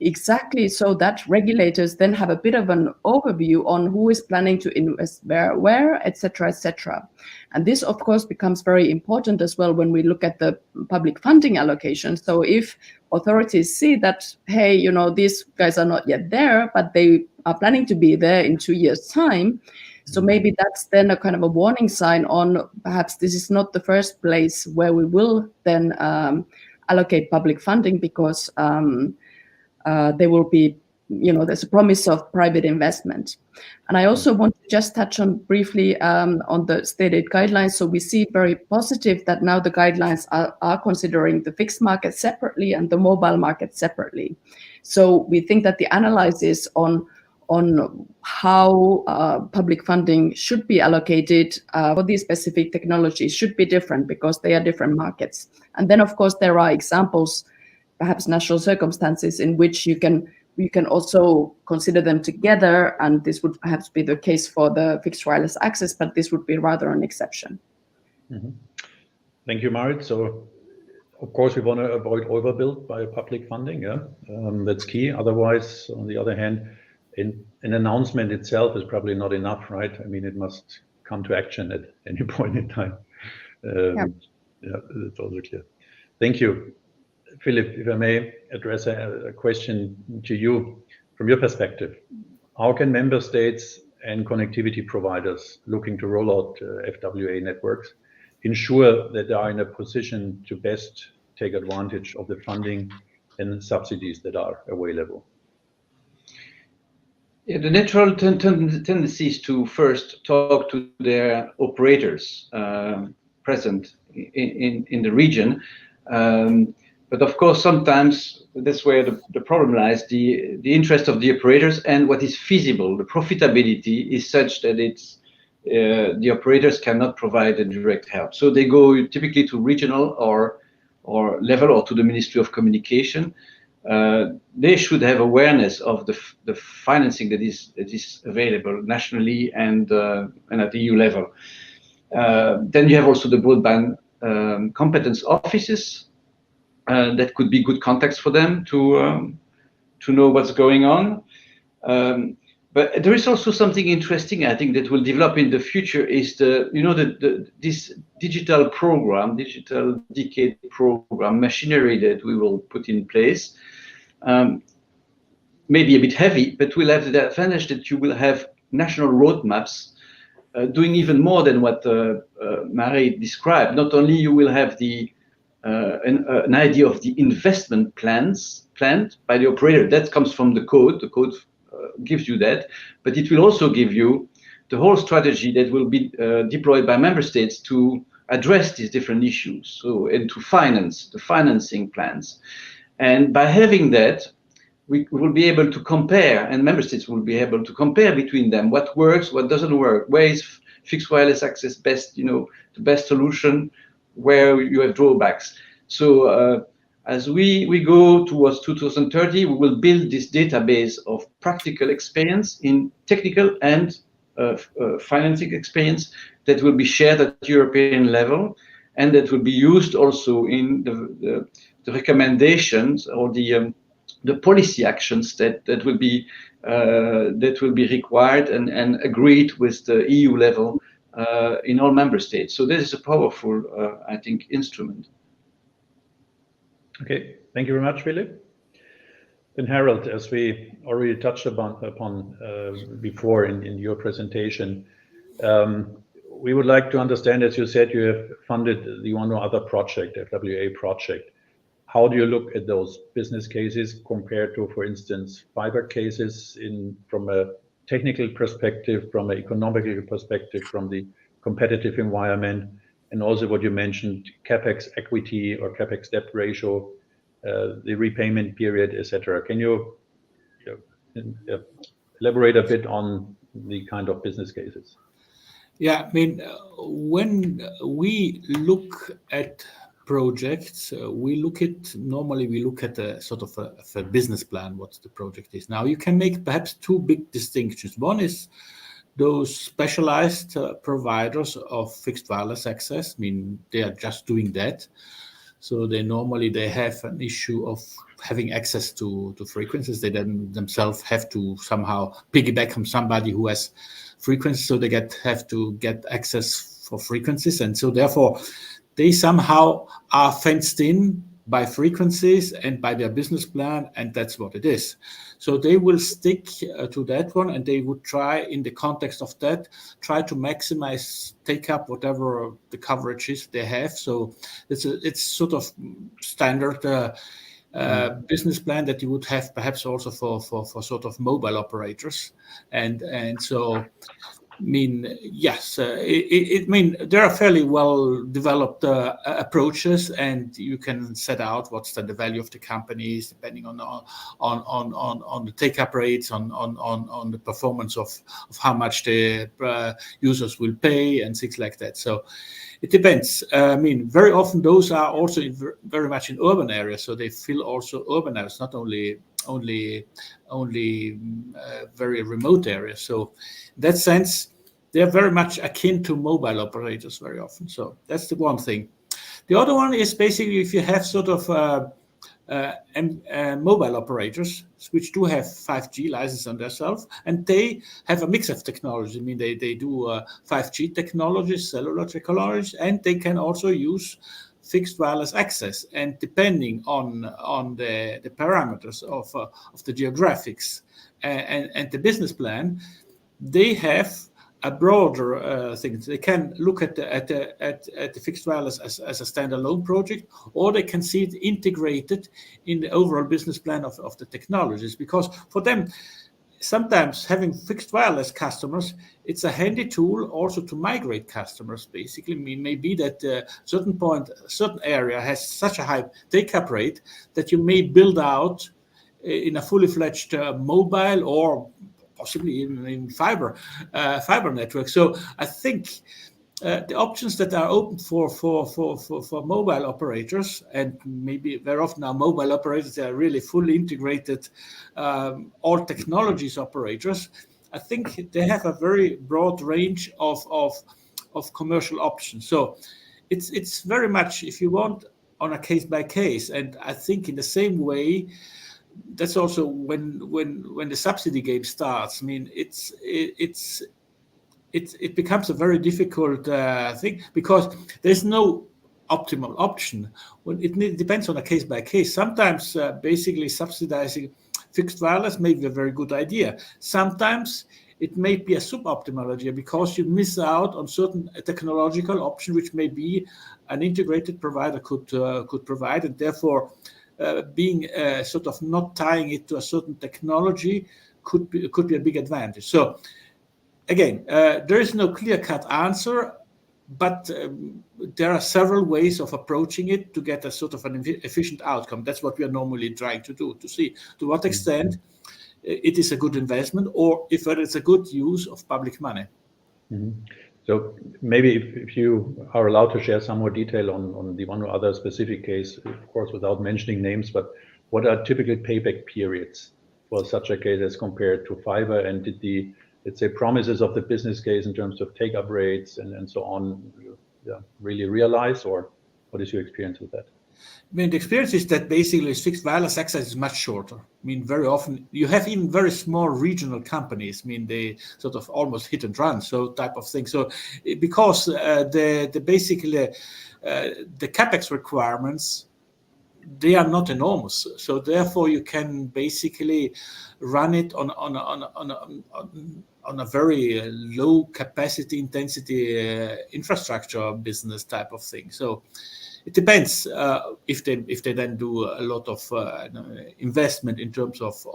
S4: Exactly, so that regulators then have a bit of an overview on who is planning to invest where, etc., etc. And this, of course, becomes very important as well when we look at the public funding allocation. So if authorities see that, hey, these guys are not yet there, but they are planning to be there in 2 years' time, so maybe that's then a kind of a warning sign on perhaps this is not the first place where we will then allocate public funding, because there will be, there's a promise of private investment. And I also want to just touch on briefly on the Statedate guidelines. So we see very positive that now the guidelines are considering the fixed market separately and the mobile market separately. So we think that the analysis on how public funding should be allocated for these specific technologies should be different, because they are different markets. And then, of course, there are examples, perhaps national circumstances, in which you can also consider them together, and this would perhaps be the case for the fixed wireless access, but this would be rather an exception.
S2: Mm-hmm. Thank you, Marit. So, of course, we want to avoid overbuild by public funding. Yeah, that's key. Otherwise, on the other hand, an announcement itself is probably not enough, right? I mean, it must come to action at any point in time. Yeah, that's also clear. Thank you. Philip, if I may address a question to you from your perspective. How can member states and connectivity providers looking to roll out FWA networks ensure that they are in a position to best take advantage of the funding and subsidies that are available?
S5: Yeah, the natural tendency is to first talk to their operators present in the region. But of course, sometimes that's where the problem lies, the interest of the operators and what is feasible. The profitability is such that the operators cannot provide a direct help. So they go typically to regional or level, or to the Ministry of Communication. They should have awareness of the financing that is available nationally and at the EU level. Then you have also the broadband competence offices. That could be good contacts for them to know what's going on. But there is also something interesting, I think, that will develop in the future, is this digital decade program machinery that we will put in place. Maybe a bit heavy, but we'll have the advantage that you will have national roadmaps doing even more than what Marie described. Not only you will have an idea of the investment planned by the operator. That comes from the code. The code gives you that, but it will also give you the whole strategy that will be deployed by member states to address these different issues, so, and to finance the financing plans. And by having that, we will be able to compare, and member states will be able to compare between them what works, what doesn't work, where is fixed wireless access best, the best solution, where you have drawbacks. So as we go towards 2030, we will build this database of practical experience in technical and financing experience that will be shared at European level, and that will be used also in the recommendations or the policy actions that will be required and agreed with the EU level in all member states. So this is a powerful, I think, instrument.
S2: Okay, thank you very much, Philip. Then Harold, as we already touched upon before in your presentation, we would like to understand, as you said, you have funded the one or other project, FWA project. How do you look at those business cases compared to, for instance, fiber cases from a technical perspective, from an economical perspective, from the competitive environment, and also what you mentioned, capex equity or capex debt ratio, the repayment period, etc. Can you elaborate a bit on the kind of business cases?
S3: Yeah, I mean, when we look at projects, normally we look at a sort of a business plan, what the project is. Now you can make perhaps two big distinctions. One is those specialized providers of fixed wireless access. I mean, they are just doing that. So they have an issue of having access to frequencies. They themselves have to somehow piggyback from somebody who has frequencies, so they have to get access for frequencies, and so therefore they somehow are fenced in by frequencies and by their business plan, and that's what it is. So they will stick to that one, and they would try, in the context of that, try to maximize, take up whatever the coverages they have. So it's sort of standard business plan that you would have perhaps also for sort of mobile operators, and so. I mean, yes, there are fairly well developed approaches, and you can set out what's the value of the companies depending on the take-up rates, on the performance of how much the users will pay and things like that. So it depends. I mean, very often those are also very much in urban areas, so they fill also urban areas, not only very remote areas. So in that sense, they're very much akin to mobile operators very often. So that's the one thing. The other one is basically if you have sort of mobile operators which do have 5G license on themselves, and they have a mix of technology. I mean, they do 5G technologies, cellular technologies, and they can also use fixed wireless access. And depending on the parameters of the geographics and the business plan, they have a broader thing. They can look at the fixed wireless as a standalone project, or they can see it integrated in the overall business plan of the technologies. Because for them, sometimes having fixed wireless customers, it's a handy tool also to migrate customers. Basically, I mean, maybe that certain area has such a high take-up rate that you may build out in a fully fledged mobile or possibly in fiber network. So I think the options that are open for mobile operators, and maybe very often our mobile operators are really fully integrated all technologies operators. I think they have a very broad range of commercial options. So it's very much, if you want, on a case by case. And I think in the same way, that's also when the subsidy game starts. I mean, it becomes a very difficult thing, because there's no optimal option. When it depends on a case by case. Sometimes basically subsidizing fixed wireless may be a very good idea. Sometimes it may be a suboptimal idea, because you miss out on certain technological option which maybe an integrated provider could provide, and therefore being sort of not tying it to a certain technology could be a big advantage. So again, there is no clear-cut answer, but there are several ways of approaching it to get a sort of an efficient outcome. That's what we are normally trying to do, to see to what extent it is a good investment, or if it's a good use of public money.
S2: So maybe if you are allowed to share some more detail on the one or other specific case, of course, without mentioning names, but what are typical payback periods for such a case as compared to fiber? And did the, let's say, promises of the business case in terms of take-up rates and so on really realize, or what is your experience with that?
S3: I mean, the experience is that basically fixed wireless access is much shorter. I mean, very often you have even very small regional companies. I mean, they sort of almost hit and run, so type of thing. So because the basically the capex requirements, they are not enormous. So therefore, you can basically run it on a very low capacity intensity infrastructure business type of thing. So it depends if they then do a lot of investment in terms of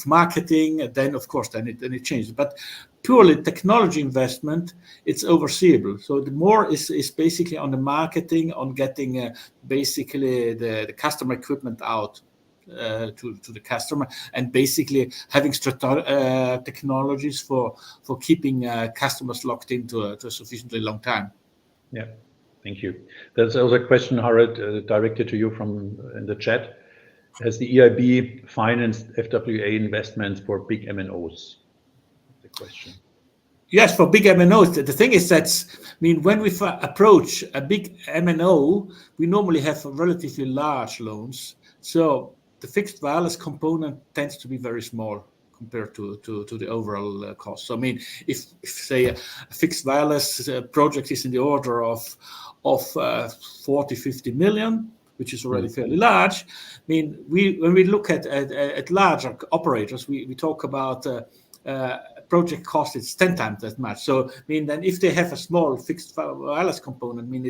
S3: marketing. Then of course then it changes. But purely technology investment, it's overseeable. So the more is basically on the marketing, on getting basically the customer equipment out to the customer, and basically having technologies for keeping customers locked into a sufficiently long time.
S2: Yeah. Thank you. There's also a question, Harald, directed to you from in the chat. Has the EIB financed FWA investments for big MNOs? The question.
S3: Yes, for big MNOs. The thing is that, I mean, when we approach a big MNO, we normally have relatively large loans. So the fixed wireless component tends to be very small compared to the overall cost. So I mean, if say a fixed wireless project is in the order of 40-50 million, which is already fairly large. I mean, when we look at larger operators, we talk about project cost is 10 times that much. So I mean, then if they have a small fixed wireless component, I mean,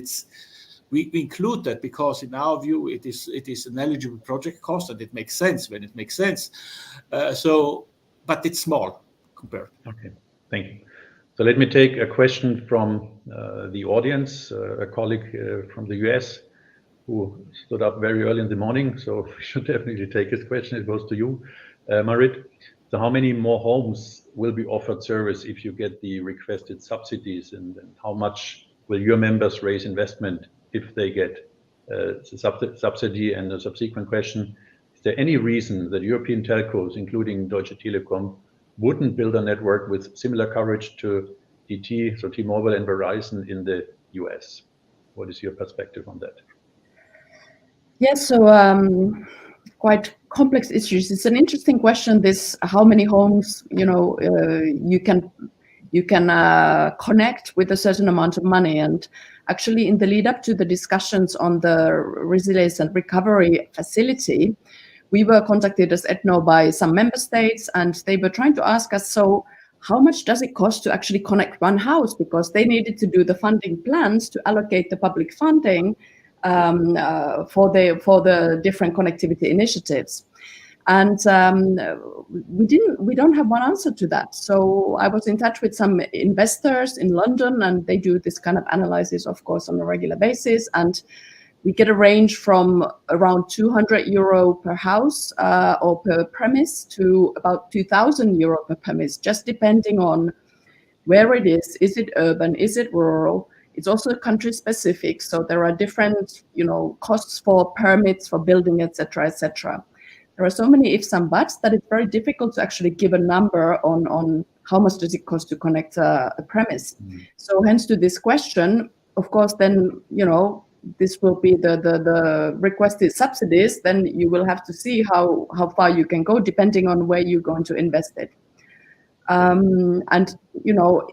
S3: we include that because in our view it is an eligible project cost, and it makes sense when it makes sense. But it's small compared.
S2: Okay, thank you. So let me take a question from the audience, a colleague from the US who stood up very early in the morning. So we should definitely take his question. It goes to you, Marit. So how many more homes will be offered service if you get the requested subsidies, and how much will your members raise investment if they get the subsidy? And a subsequent question, is there any reason that European telcos, including Deutsche Telekom, wouldn't build a network with similar coverage to DT, so T-Mobile and Verizon in the US? What is your perspective on that?
S4: Yes, so quite complex issues. It's an interesting question. This, how many homes you can connect with a certain amount of money. And actually, in the lead up to the discussions on the resilience and recovery facility, we were contacted as ETNO by some member states, and they were trying to ask us, so how much does it cost to actually connect one house? Because they needed to do the funding plans to allocate the public funding for the different connectivity initiatives. And we don't have one answer to that. So I was in touch with some investors in London, and they do this kind of analysis, of course, on a regular basis. And we get a range from around 200 euro per house or per premise to about 2,000 euro per premise, just depending on where it is. Is it urban? Is it rural? It's also country specific. So there are different, costs for permits, for building, etc., etc. There are so many ifs and buts that it's very difficult to actually give a number on how much does it cost to connect a premise. So hence to this question, of course, then, this will be the requested subsidies, then you will have to see how far you can go depending on where you're going to invest it. And,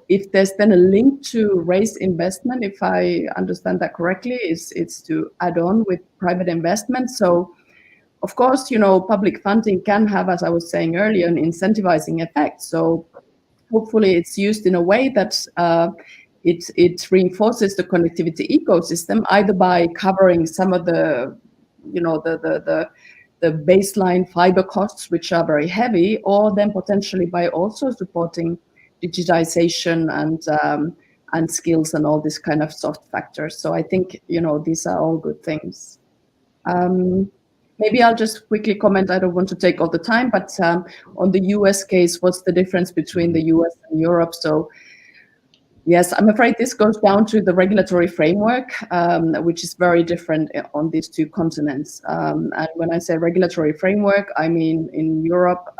S4: if there's then a link to raise investment, if I understand that correctly, it's to add on with private investment. So, of course, public funding can have, as I was saying earlier, an incentivizing effect. So hopefully it's used in a way that it reinforces the connectivity ecosystem, either by covering some of the baseline fiber costs, which are very heavy, or then potentially by also supporting digitization and skills and all these kind of soft factors. So I think, these are all good things. Maybe I'll just quickly comment. I don't want to take all the time, but on the US case, what's the difference between the US and Europe? So yes, I'm afraid this goes down to the regulatory framework, which is very different on these two continents. And when I say regulatory framework, I mean in Europe,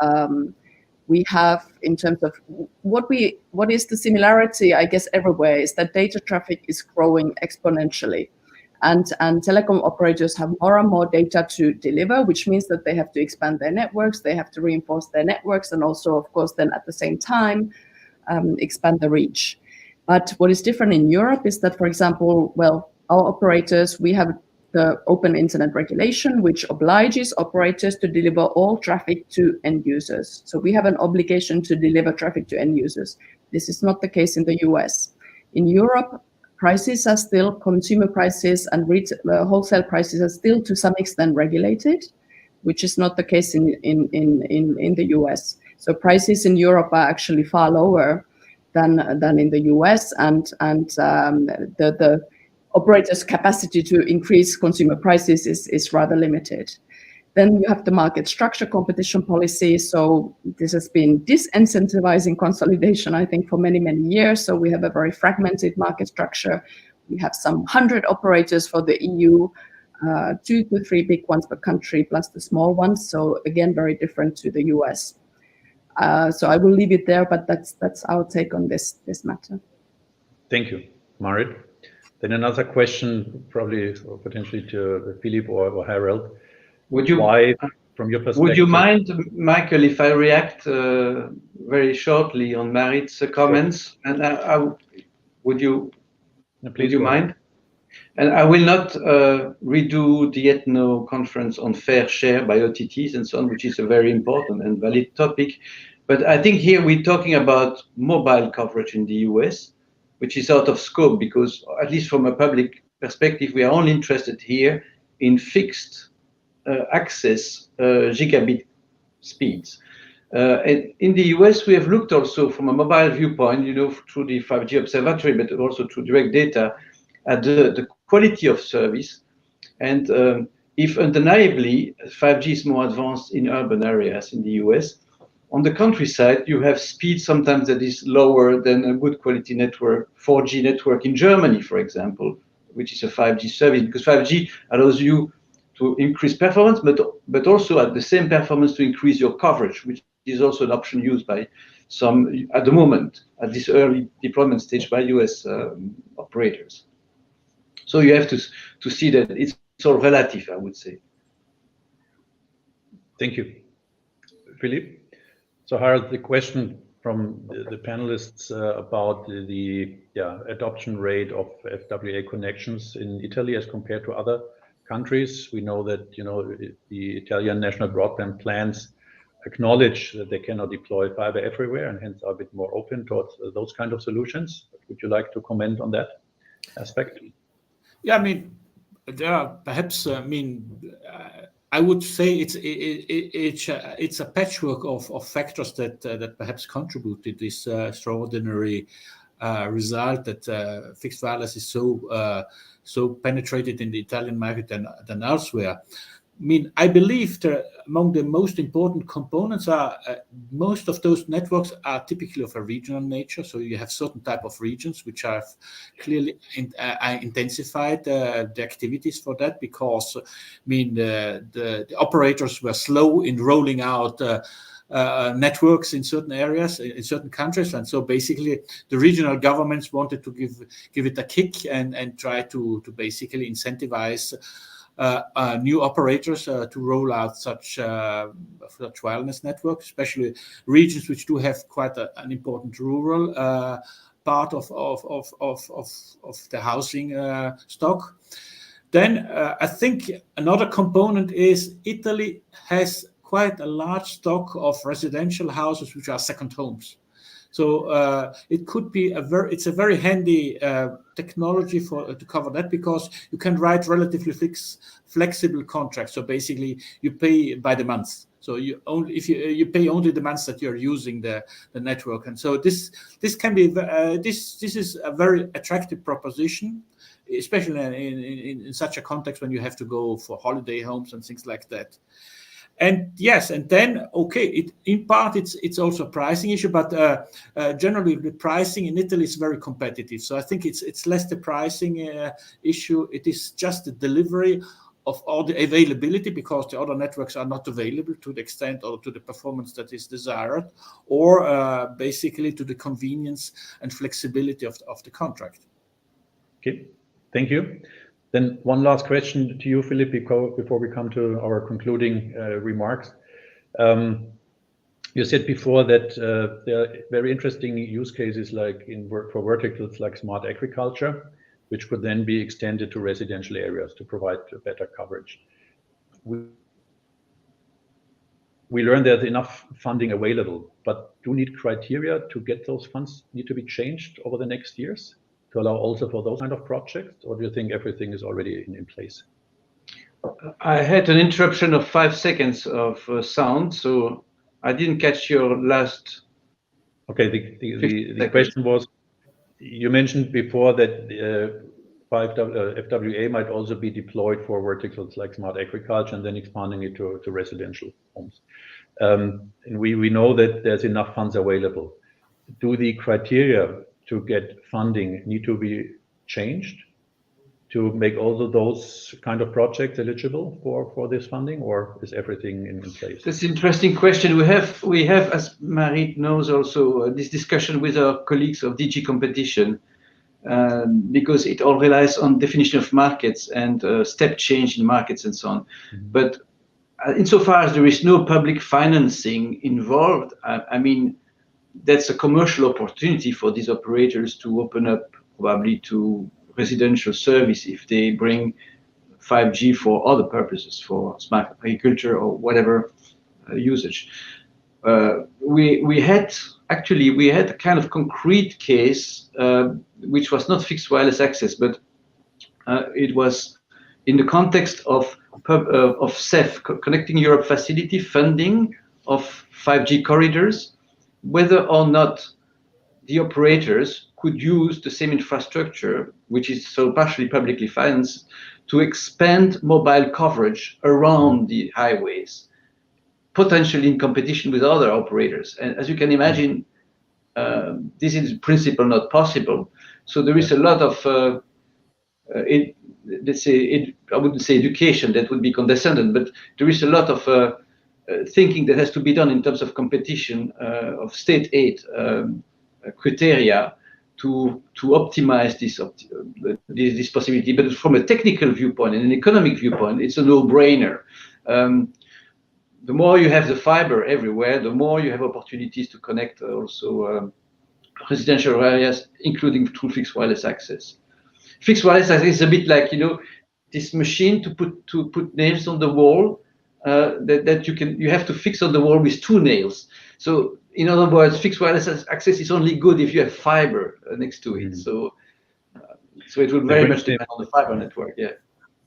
S4: we have, in terms of what is the similarity, I guess, everywhere, is that data traffic is growing exponentially. And telecom operators have more and more data to deliver, which means that they have to expand their networks, they have to reinforce their networks, and also, of course, then at the same time, expand the reach. But what is different in Europe is that, for example, our operators, we have the open internet regulation, which obliges operators to deliver all traffic to end users. So we have an obligation to deliver traffic to end users. This is not the case in the US. In Europe, prices are still, consumer prices and wholesale prices are still to some extent regulated, which is not the case in the US. So prices in Europe are actually far lower than in the US, and the operators' capacity to increase consumer prices is rather limited. Then you have the market structure competition policy. So this has been disincentivizing consolidation, I think, for many, many years. So we have a very fragmented market structure. We have some 100 operators for the EU, 2 to 3 big ones per country, plus the small ones. So again, very different to the US. So I will leave it there, but that's our take on this matter.
S2: Thank you, Marit. Then another question, probably or potentially to Philippe or Harold. Why, from your perspective?
S5: Would you mind, Michael, if I react very shortly on Marit's comments? And would you mind? And I will not redo the Ethno conference on fair share by OTTs and so on, which is a very important and valid topic. But I think here we're talking about mobile coverage in the US, which is out of scope because, at least from a public perspective, we are only interested here in fixed access gigabit speeds. And in the US, we have looked also from a mobile viewpoint, through the 5G observatory, but also through direct data, at the quality of service. And if undeniably 5G is more advanced in urban areas in the US, on the countryside, you have speed sometimes that is lower than a good quality network, 4G network in Germany, for example, which is a 5G service, because 5G allows you to increase performance, but also at the same performance to increase your coverage, which is also an option used by some, at the moment, at this early deployment stage by US operators. So you have to see that it's all relative, I would say.
S2: Thank you, Philippe. So Harold, the question from the panelists about the adoption rate of FWA connections in Italy as compared to other countries. We know that the Italian national broadband plans acknowledge that they cannot deploy fiber everywhere and hence are a bit more open towards those kind of solutions. Would you like to comment on that aspect?
S3: Yeah, I mean, there are perhaps, I would say it's a patchwork of factors that perhaps contribute to this extraordinary result that fixed wireless is so penetrated in the Italian market than elsewhere. I mean, I believe that among the most important components are most of those networks are typically of a regional nature. So you have certain type of regions which have clearly intensified the activities for that because, the operators were slow in rolling out networks in certain areas, in certain countries. And so basically the regional governments wanted to give it a kick and try to basically incentivize new operators to roll out such wireless networks, especially regions which do have quite an important rural part of the housing stock. Then I think another component is Italy has quite a large stock of residential houses which are second homes. So it could be it's a very handy technology to cover that because you can write relatively flexible contracts. So basically you pay by the month. So you only if you pay only the months that you're using the network, and so this can be this is a very attractive proposition, especially in such a context when you have to go for holiday homes and things like that. And yes, and then in part it's also a pricing issue, but generally the pricing in Italy is very competitive. So I think it's less the pricing issue; it is just the delivery of all the availability, because the other networks are not available to the extent or to the performance that is desired, or basically to the convenience and flexibility of the contract.
S2: Okay, thank you. Then one last question to you, Philipp, before we come to our concluding remarks. You said before that there are very interesting use cases like for verticals like smart agriculture, which could then be extended to residential areas to provide better coverage. We learned there's enough funding available, but do you need criteria to get those funds need to be changed over the next years to allow also for those kind of projects, or do you think everything is already in place?
S5: I had an interruption of 5 seconds of sound, so I didn't catch your last.
S2: Okay, the question was, you mentioned before that FWA might also be deployed for verticals like smart agriculture and then expanding it to residential homes. And we know that there's enough funds available. Do the criteria to get funding need to be changed to make all of those kind of projects eligible for this funding, or is everything in place?
S5: That's an interesting question. We have, as Marit knows, also this discussion with our colleagues of DG Competition, because it all relies on definition of markets and step change in markets and so on. But insofar as there is no public financing involved, I mean, that's a commercial opportunity for these operators to open up probably to residential service if they bring 5G for other purposes, for smart agriculture or whatever usage. We had a kind of concrete case which was not fixed wireless access, but it was in the context of CEF, Connecting Europe Facility funding of 5G corridors, whether or not the operators could use the same infrastructure, which is so partially publicly financed, to expand mobile coverage around the highways, potentially in competition with other operators. And as you can imagine, this is in principle not possible. So there is a lot of, let's say, I wouldn't say education, that would be condescending, but there is a lot of thinking that has to be done in terms of competition, of state aid criteria to optimize this possibility. But from a technical viewpoint and an economic viewpoint, it's a no-brainer. The more you have the fiber everywhere, the more you have opportunities to connect also residential areas, including through fixed wireless access. Fixed wireless access is a bit like, this machine to put nails on the wall that you have to fix on the wall with 2 nails. So in other words, fixed wireless access is only good if you have fiber next to it. So it would very much depend on the fiber network. Yeah.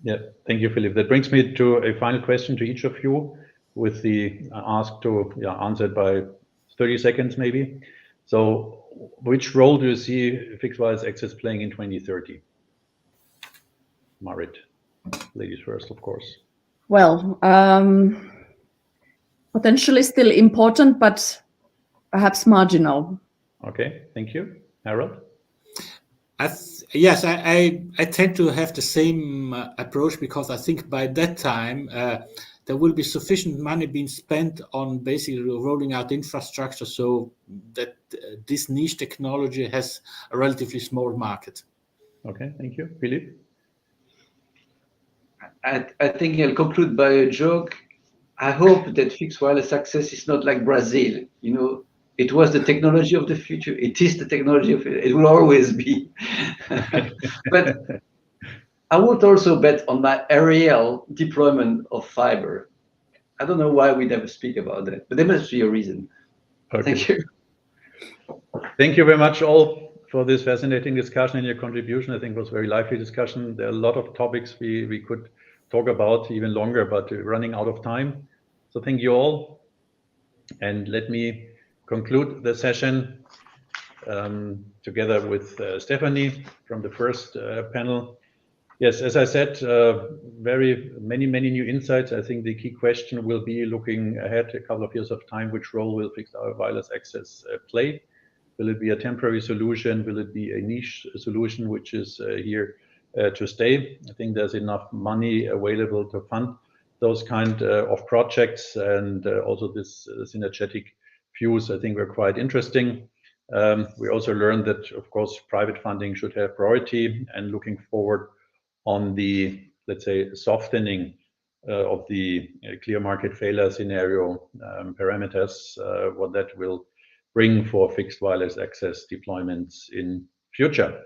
S2: Yeah. Thank you, Philipp. That brings me to a final question to each of you, with the ask to answer it by 30 seconds maybe. So which role do you see fixed wireless access playing in 2030? Marit, ladies first, of course.
S4: Well, potentially still important, but perhaps marginal.
S2: Okay, thank you. Harold?
S3: Yes, I tend to have the same approach, because I think by that time there will be sufficient money being spent on basically rolling out infrastructure so that this niche technology has a relatively small market.
S2: Okay, thank you. Philipp?
S5: I think I'll conclude by a joke. I hope that fixed wireless access is not like Brazil. It was the technology of the future. It is the technology of it. It will always be. But I would also bet on my aerial deployment of fiber. I don't know why we never speak about that, but there must be a reason. Okay. Thank you.
S2: Thank you very much all for this fascinating discussion and your contribution. I think it was a very lively discussion. There are a lot of topics we could talk about even longer, but we're running out of time. So thank you all. And let me conclude the session together with Stephanie from the first panel. Yes, as I said, very many new insights. I think the key question will be looking ahead a couple of years of time, which role will fixed wireless access play? Will it be a temporary solution? Will it be a niche solution which is here to stay? I think there's enough money available to fund those kind of projects, and also this synergetic views I think were quite interesting. We also learned that, of course, private funding should have priority, and looking forward on the, let's say, softening of the clear market failure scenario parameters, what that will bring for fixed wireless access deployments in future.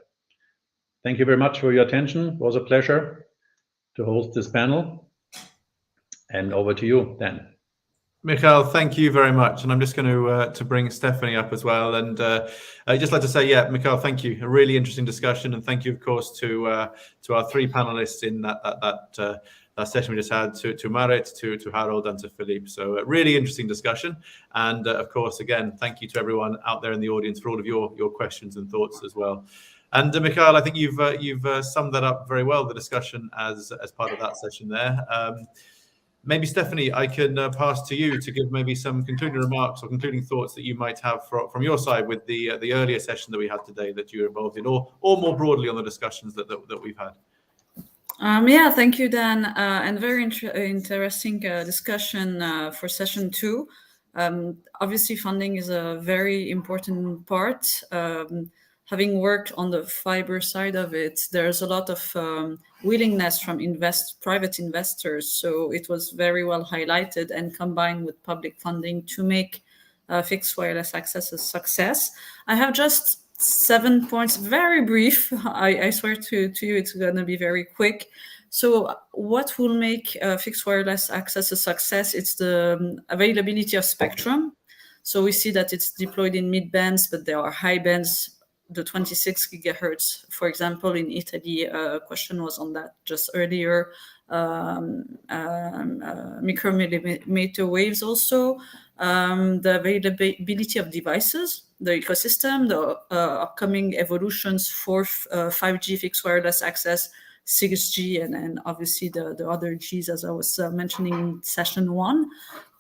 S2: Thank you very much for your attention. It was a pleasure to host this panel. And over to you, Dan.
S1: Michael, thank you very much. And I'm just going to bring Stephanie up as well. And I'd just like to say, yeah, Michael, thank you. A really interesting discussion. And thank you, of course, to our three panelists in that session we just had, to Marit, to Harold, and to Philippe. So a really interesting discussion. And of course, again, thank you to everyone out there in the audience for all of your questions and thoughts as well. And Michael, I think you've summed that up very well, the discussion as part of that session there. Maybe, Stephanie, I can pass to you to give maybe some concluding remarks or concluding thoughts that you might have from your side with the earlier session that we had today that you're involved in, or more broadly on the discussions that we've had.
S6: Yeah, thank you, Dan, and very interesting discussion for session 2. Obviously, funding is a very important part. Having worked on the fiber side of it, there's a lot of willingness from private investors. So it was very well highlighted and combined with public funding to make fixed wireless access a success. I have just 7 points, very brief. I swear to you, it's going to be very quick. So what will make fixed wireless access a success? It's the availability of spectrum. So we see that it's deployed in mid bands, but there are high bands. The 26 gigahertz, for example, in Italy, a question was on that just earlier. Micromillimeter waves also, the availability of devices, the ecosystem, the upcoming evolutions for 5G fixed wireless access, 6G, and obviously the other Gs, as I was mentioning in session 1.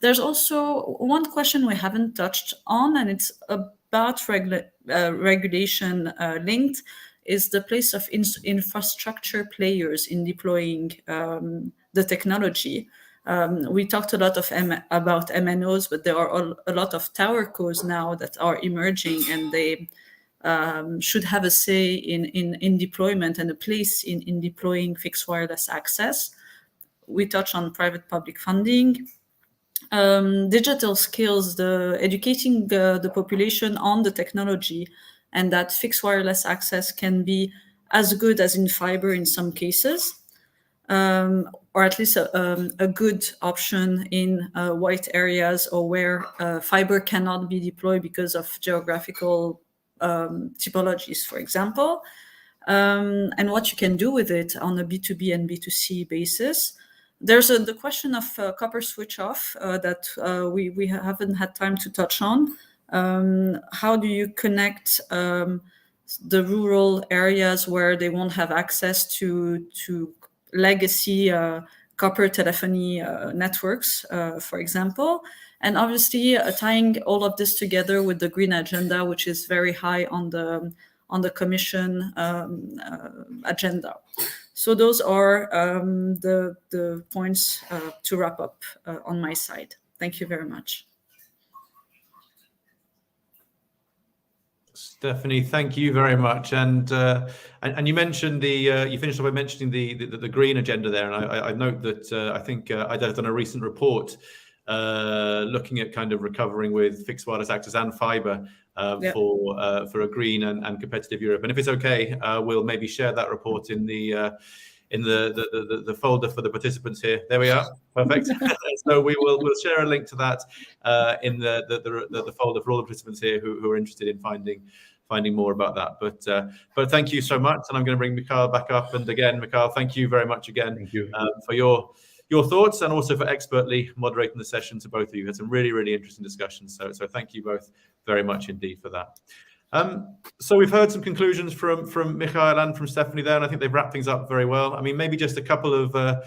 S6: There's also one question we haven't touched on, and it's about regulation linked, is the place of infrastructure players in deploying the technology. We talked a lot about MNOs, but there are a lot of towercos now that are emerging, and they should have a say in deployment and a place in deploying fixed wireless access. We touch on private-public funding. Digital skills, educating the population on the technology, and that fixed wireless access can be as good as in fiber in some cases, or at least a good option in white areas or where fiber cannot be deployed because of geographical typologies, for example, and what you can do with it on a B2B and B2C basis. There's the question of copper switch off that we haven't had time to touch on. How do you connect the rural areas where they won't have access to legacy copper telephony networks, for example? And obviously tying all of this together with the green agenda, which is very high on the Commission agenda. So those are the points to wrap up on my side. Thank you very much.
S1: Stephanie, thank you very much. And you mentioned you finished off by mentioning the green agenda there. And I note that I think I've done a recent report looking at kind of recovering with fixed wireless access and fiber for a green and competitive Europe. And if it's okay, we'll maybe share that report in the folder for the participants here. There we are. Perfect. So we'll share a link to that in the folder for all the participants here who are interested in finding more about that. But thank you so much, and I'm going to bring Michael back up. And again, Michael, thank you very much again.
S2: Thank you.
S1: For your your thoughts and also for expertly moderating the session to both of you. We had some really, really interesting discussions. So thank you both very much indeed for that. So we've heard some conclusions from Michael and from Stephanie there, and I think they've wrapped things up very well. I mean, maybe just a couple of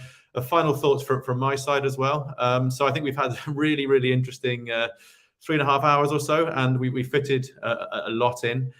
S1: final thoughts from my side as well. So I think we've had a really, really interesting 3.5 hours or so, and we fitted a lot in.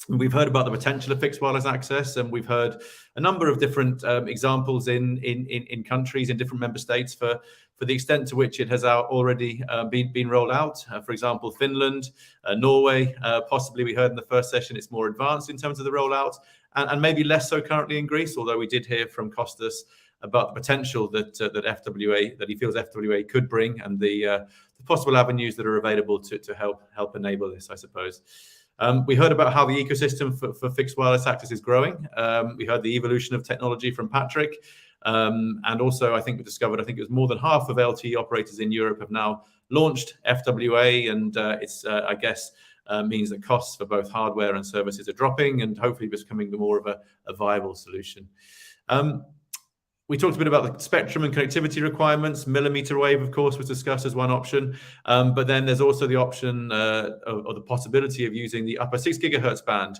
S1: We've heard about the potential of fixed wireless access, and we've heard a number of different examples in countries, in different member states for the extent to which it has already been rolled out. For example, Finland, Norway, possibly we heard in the first session it's more advanced in terms of the rollout, and maybe less so currently in Greece, although we did hear from Kostas about the potential that he feels FWA could bring, and the possible avenues that are available to help enable this, I suppose. We heard about how the ecosystem for fixed wireless access is growing. We heard the evolution of technology from Patrick. And also, I think we discovered, it was more than half of LTE operators in Europe have now launched FWA, and it's, I guess, means that costs for both hardware and services are dropping, and hopefully becoming more of a viable solution. We talked a bit about the spectrum and connectivity requirements. Millimeter wave, of course, was discussed as one option. But then there's also the option or the possibility of using the upper 6 gigahertz band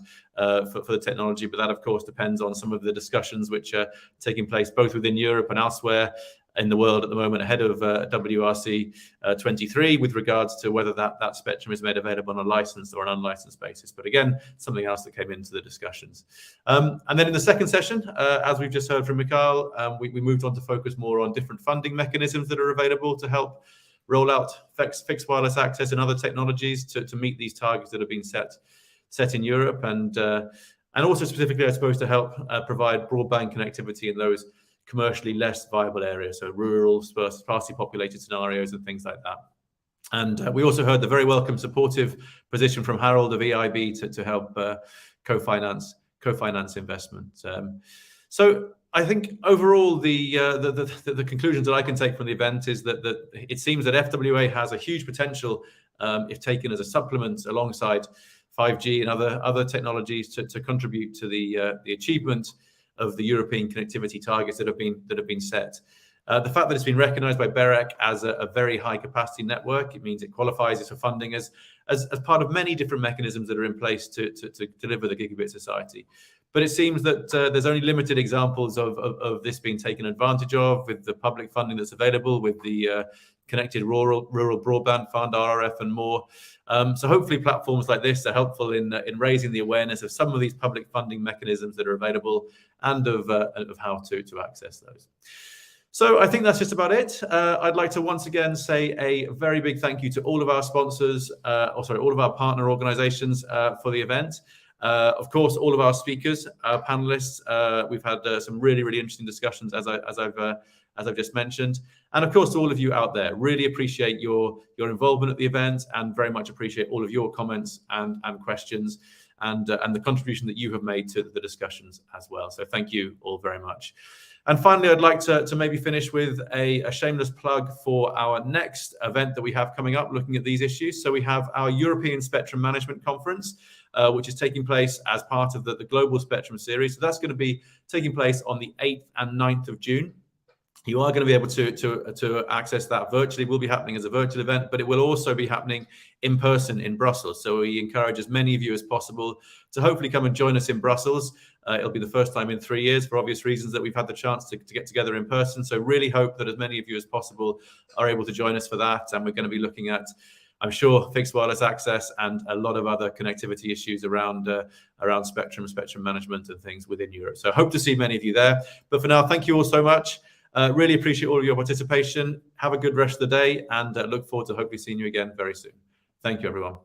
S1: for the technology. But that, of course, depends on some of the discussions which are taking place both within Europe and elsewhere in the world at the moment ahead of WRC 23 with regards to whether that spectrum is made available on a licensed or an unlicensed basis. But again, something else that came into the discussions. And then in the second session, as we've just heard from Mikhail, we moved on to focus more on different funding mechanisms that are available to help roll out fixed wireless access and other technologies to meet these targets that have been set in Europe, and also specifically, I suppose, to help provide broadband connectivity in those commercially less viable areas, so rural, sparsely populated scenarios and things like that. And we also heard the very welcome supportive position from Harold of EIB to help co-finance investment. So I think overall the conclusions that I can take from the event is that it seems that FWA has a huge potential if taken as a supplement alongside 5G and other technologies to contribute to the achievement of the European connectivity targets that have been set. The fact that it's been recognised by BEREC as a very high capacity network, it means it qualifies as for funding as part of many different mechanisms that are in place to deliver the gigabit society. But it seems that there's only limited examples of this being taken advantage of with the public funding that's available, with the Connected Rural Broadband Fund, RRF, and more. So hopefully platforms like this are helpful in raising the awareness of some of these public funding mechanisms that are available and of how to access those. So I think that's just about it. I'd like to once again say a very big thank you to all of our sponsors, all of our partner organizations for the event. Of course, all of our speakers, our panelists. We've had some really, really interesting discussions as I've just mentioned. And of course, to all of you out there, really appreciate your involvement at the event, and very much appreciate all of your comments and questions and the contribution that you have made to the discussions as well. So thank you all very much. And finally, I'd like to maybe finish with a shameless plug for our next event that we have coming up looking at these issues. So we have our European Spectrum Management Conference, which is taking place as part of the Global Spectrum Series. So that's going to be taking place on the 8th and 9th of June. You are going to be able to access that virtually. It will be happening as a virtual event, but it will also be happening in person in Brussels. So we encourage as many of you as possible to hopefully come and join us in Brussels. It'll be the first time in 3 years, for obvious reasons, that we've had the chance to get together in person. So really hope that as many of you as possible are able to join us for that. And we're going to be looking at, I'm sure, fixed wireless access and a lot of other connectivity issues around spectrum management and things within Europe. So I hope to see many of you there. But for now, thank you all so much. Really appreciate all of your participation. Have a good rest of the day, and look forward to hopefully seeing you again very soon. Thank you, everyone.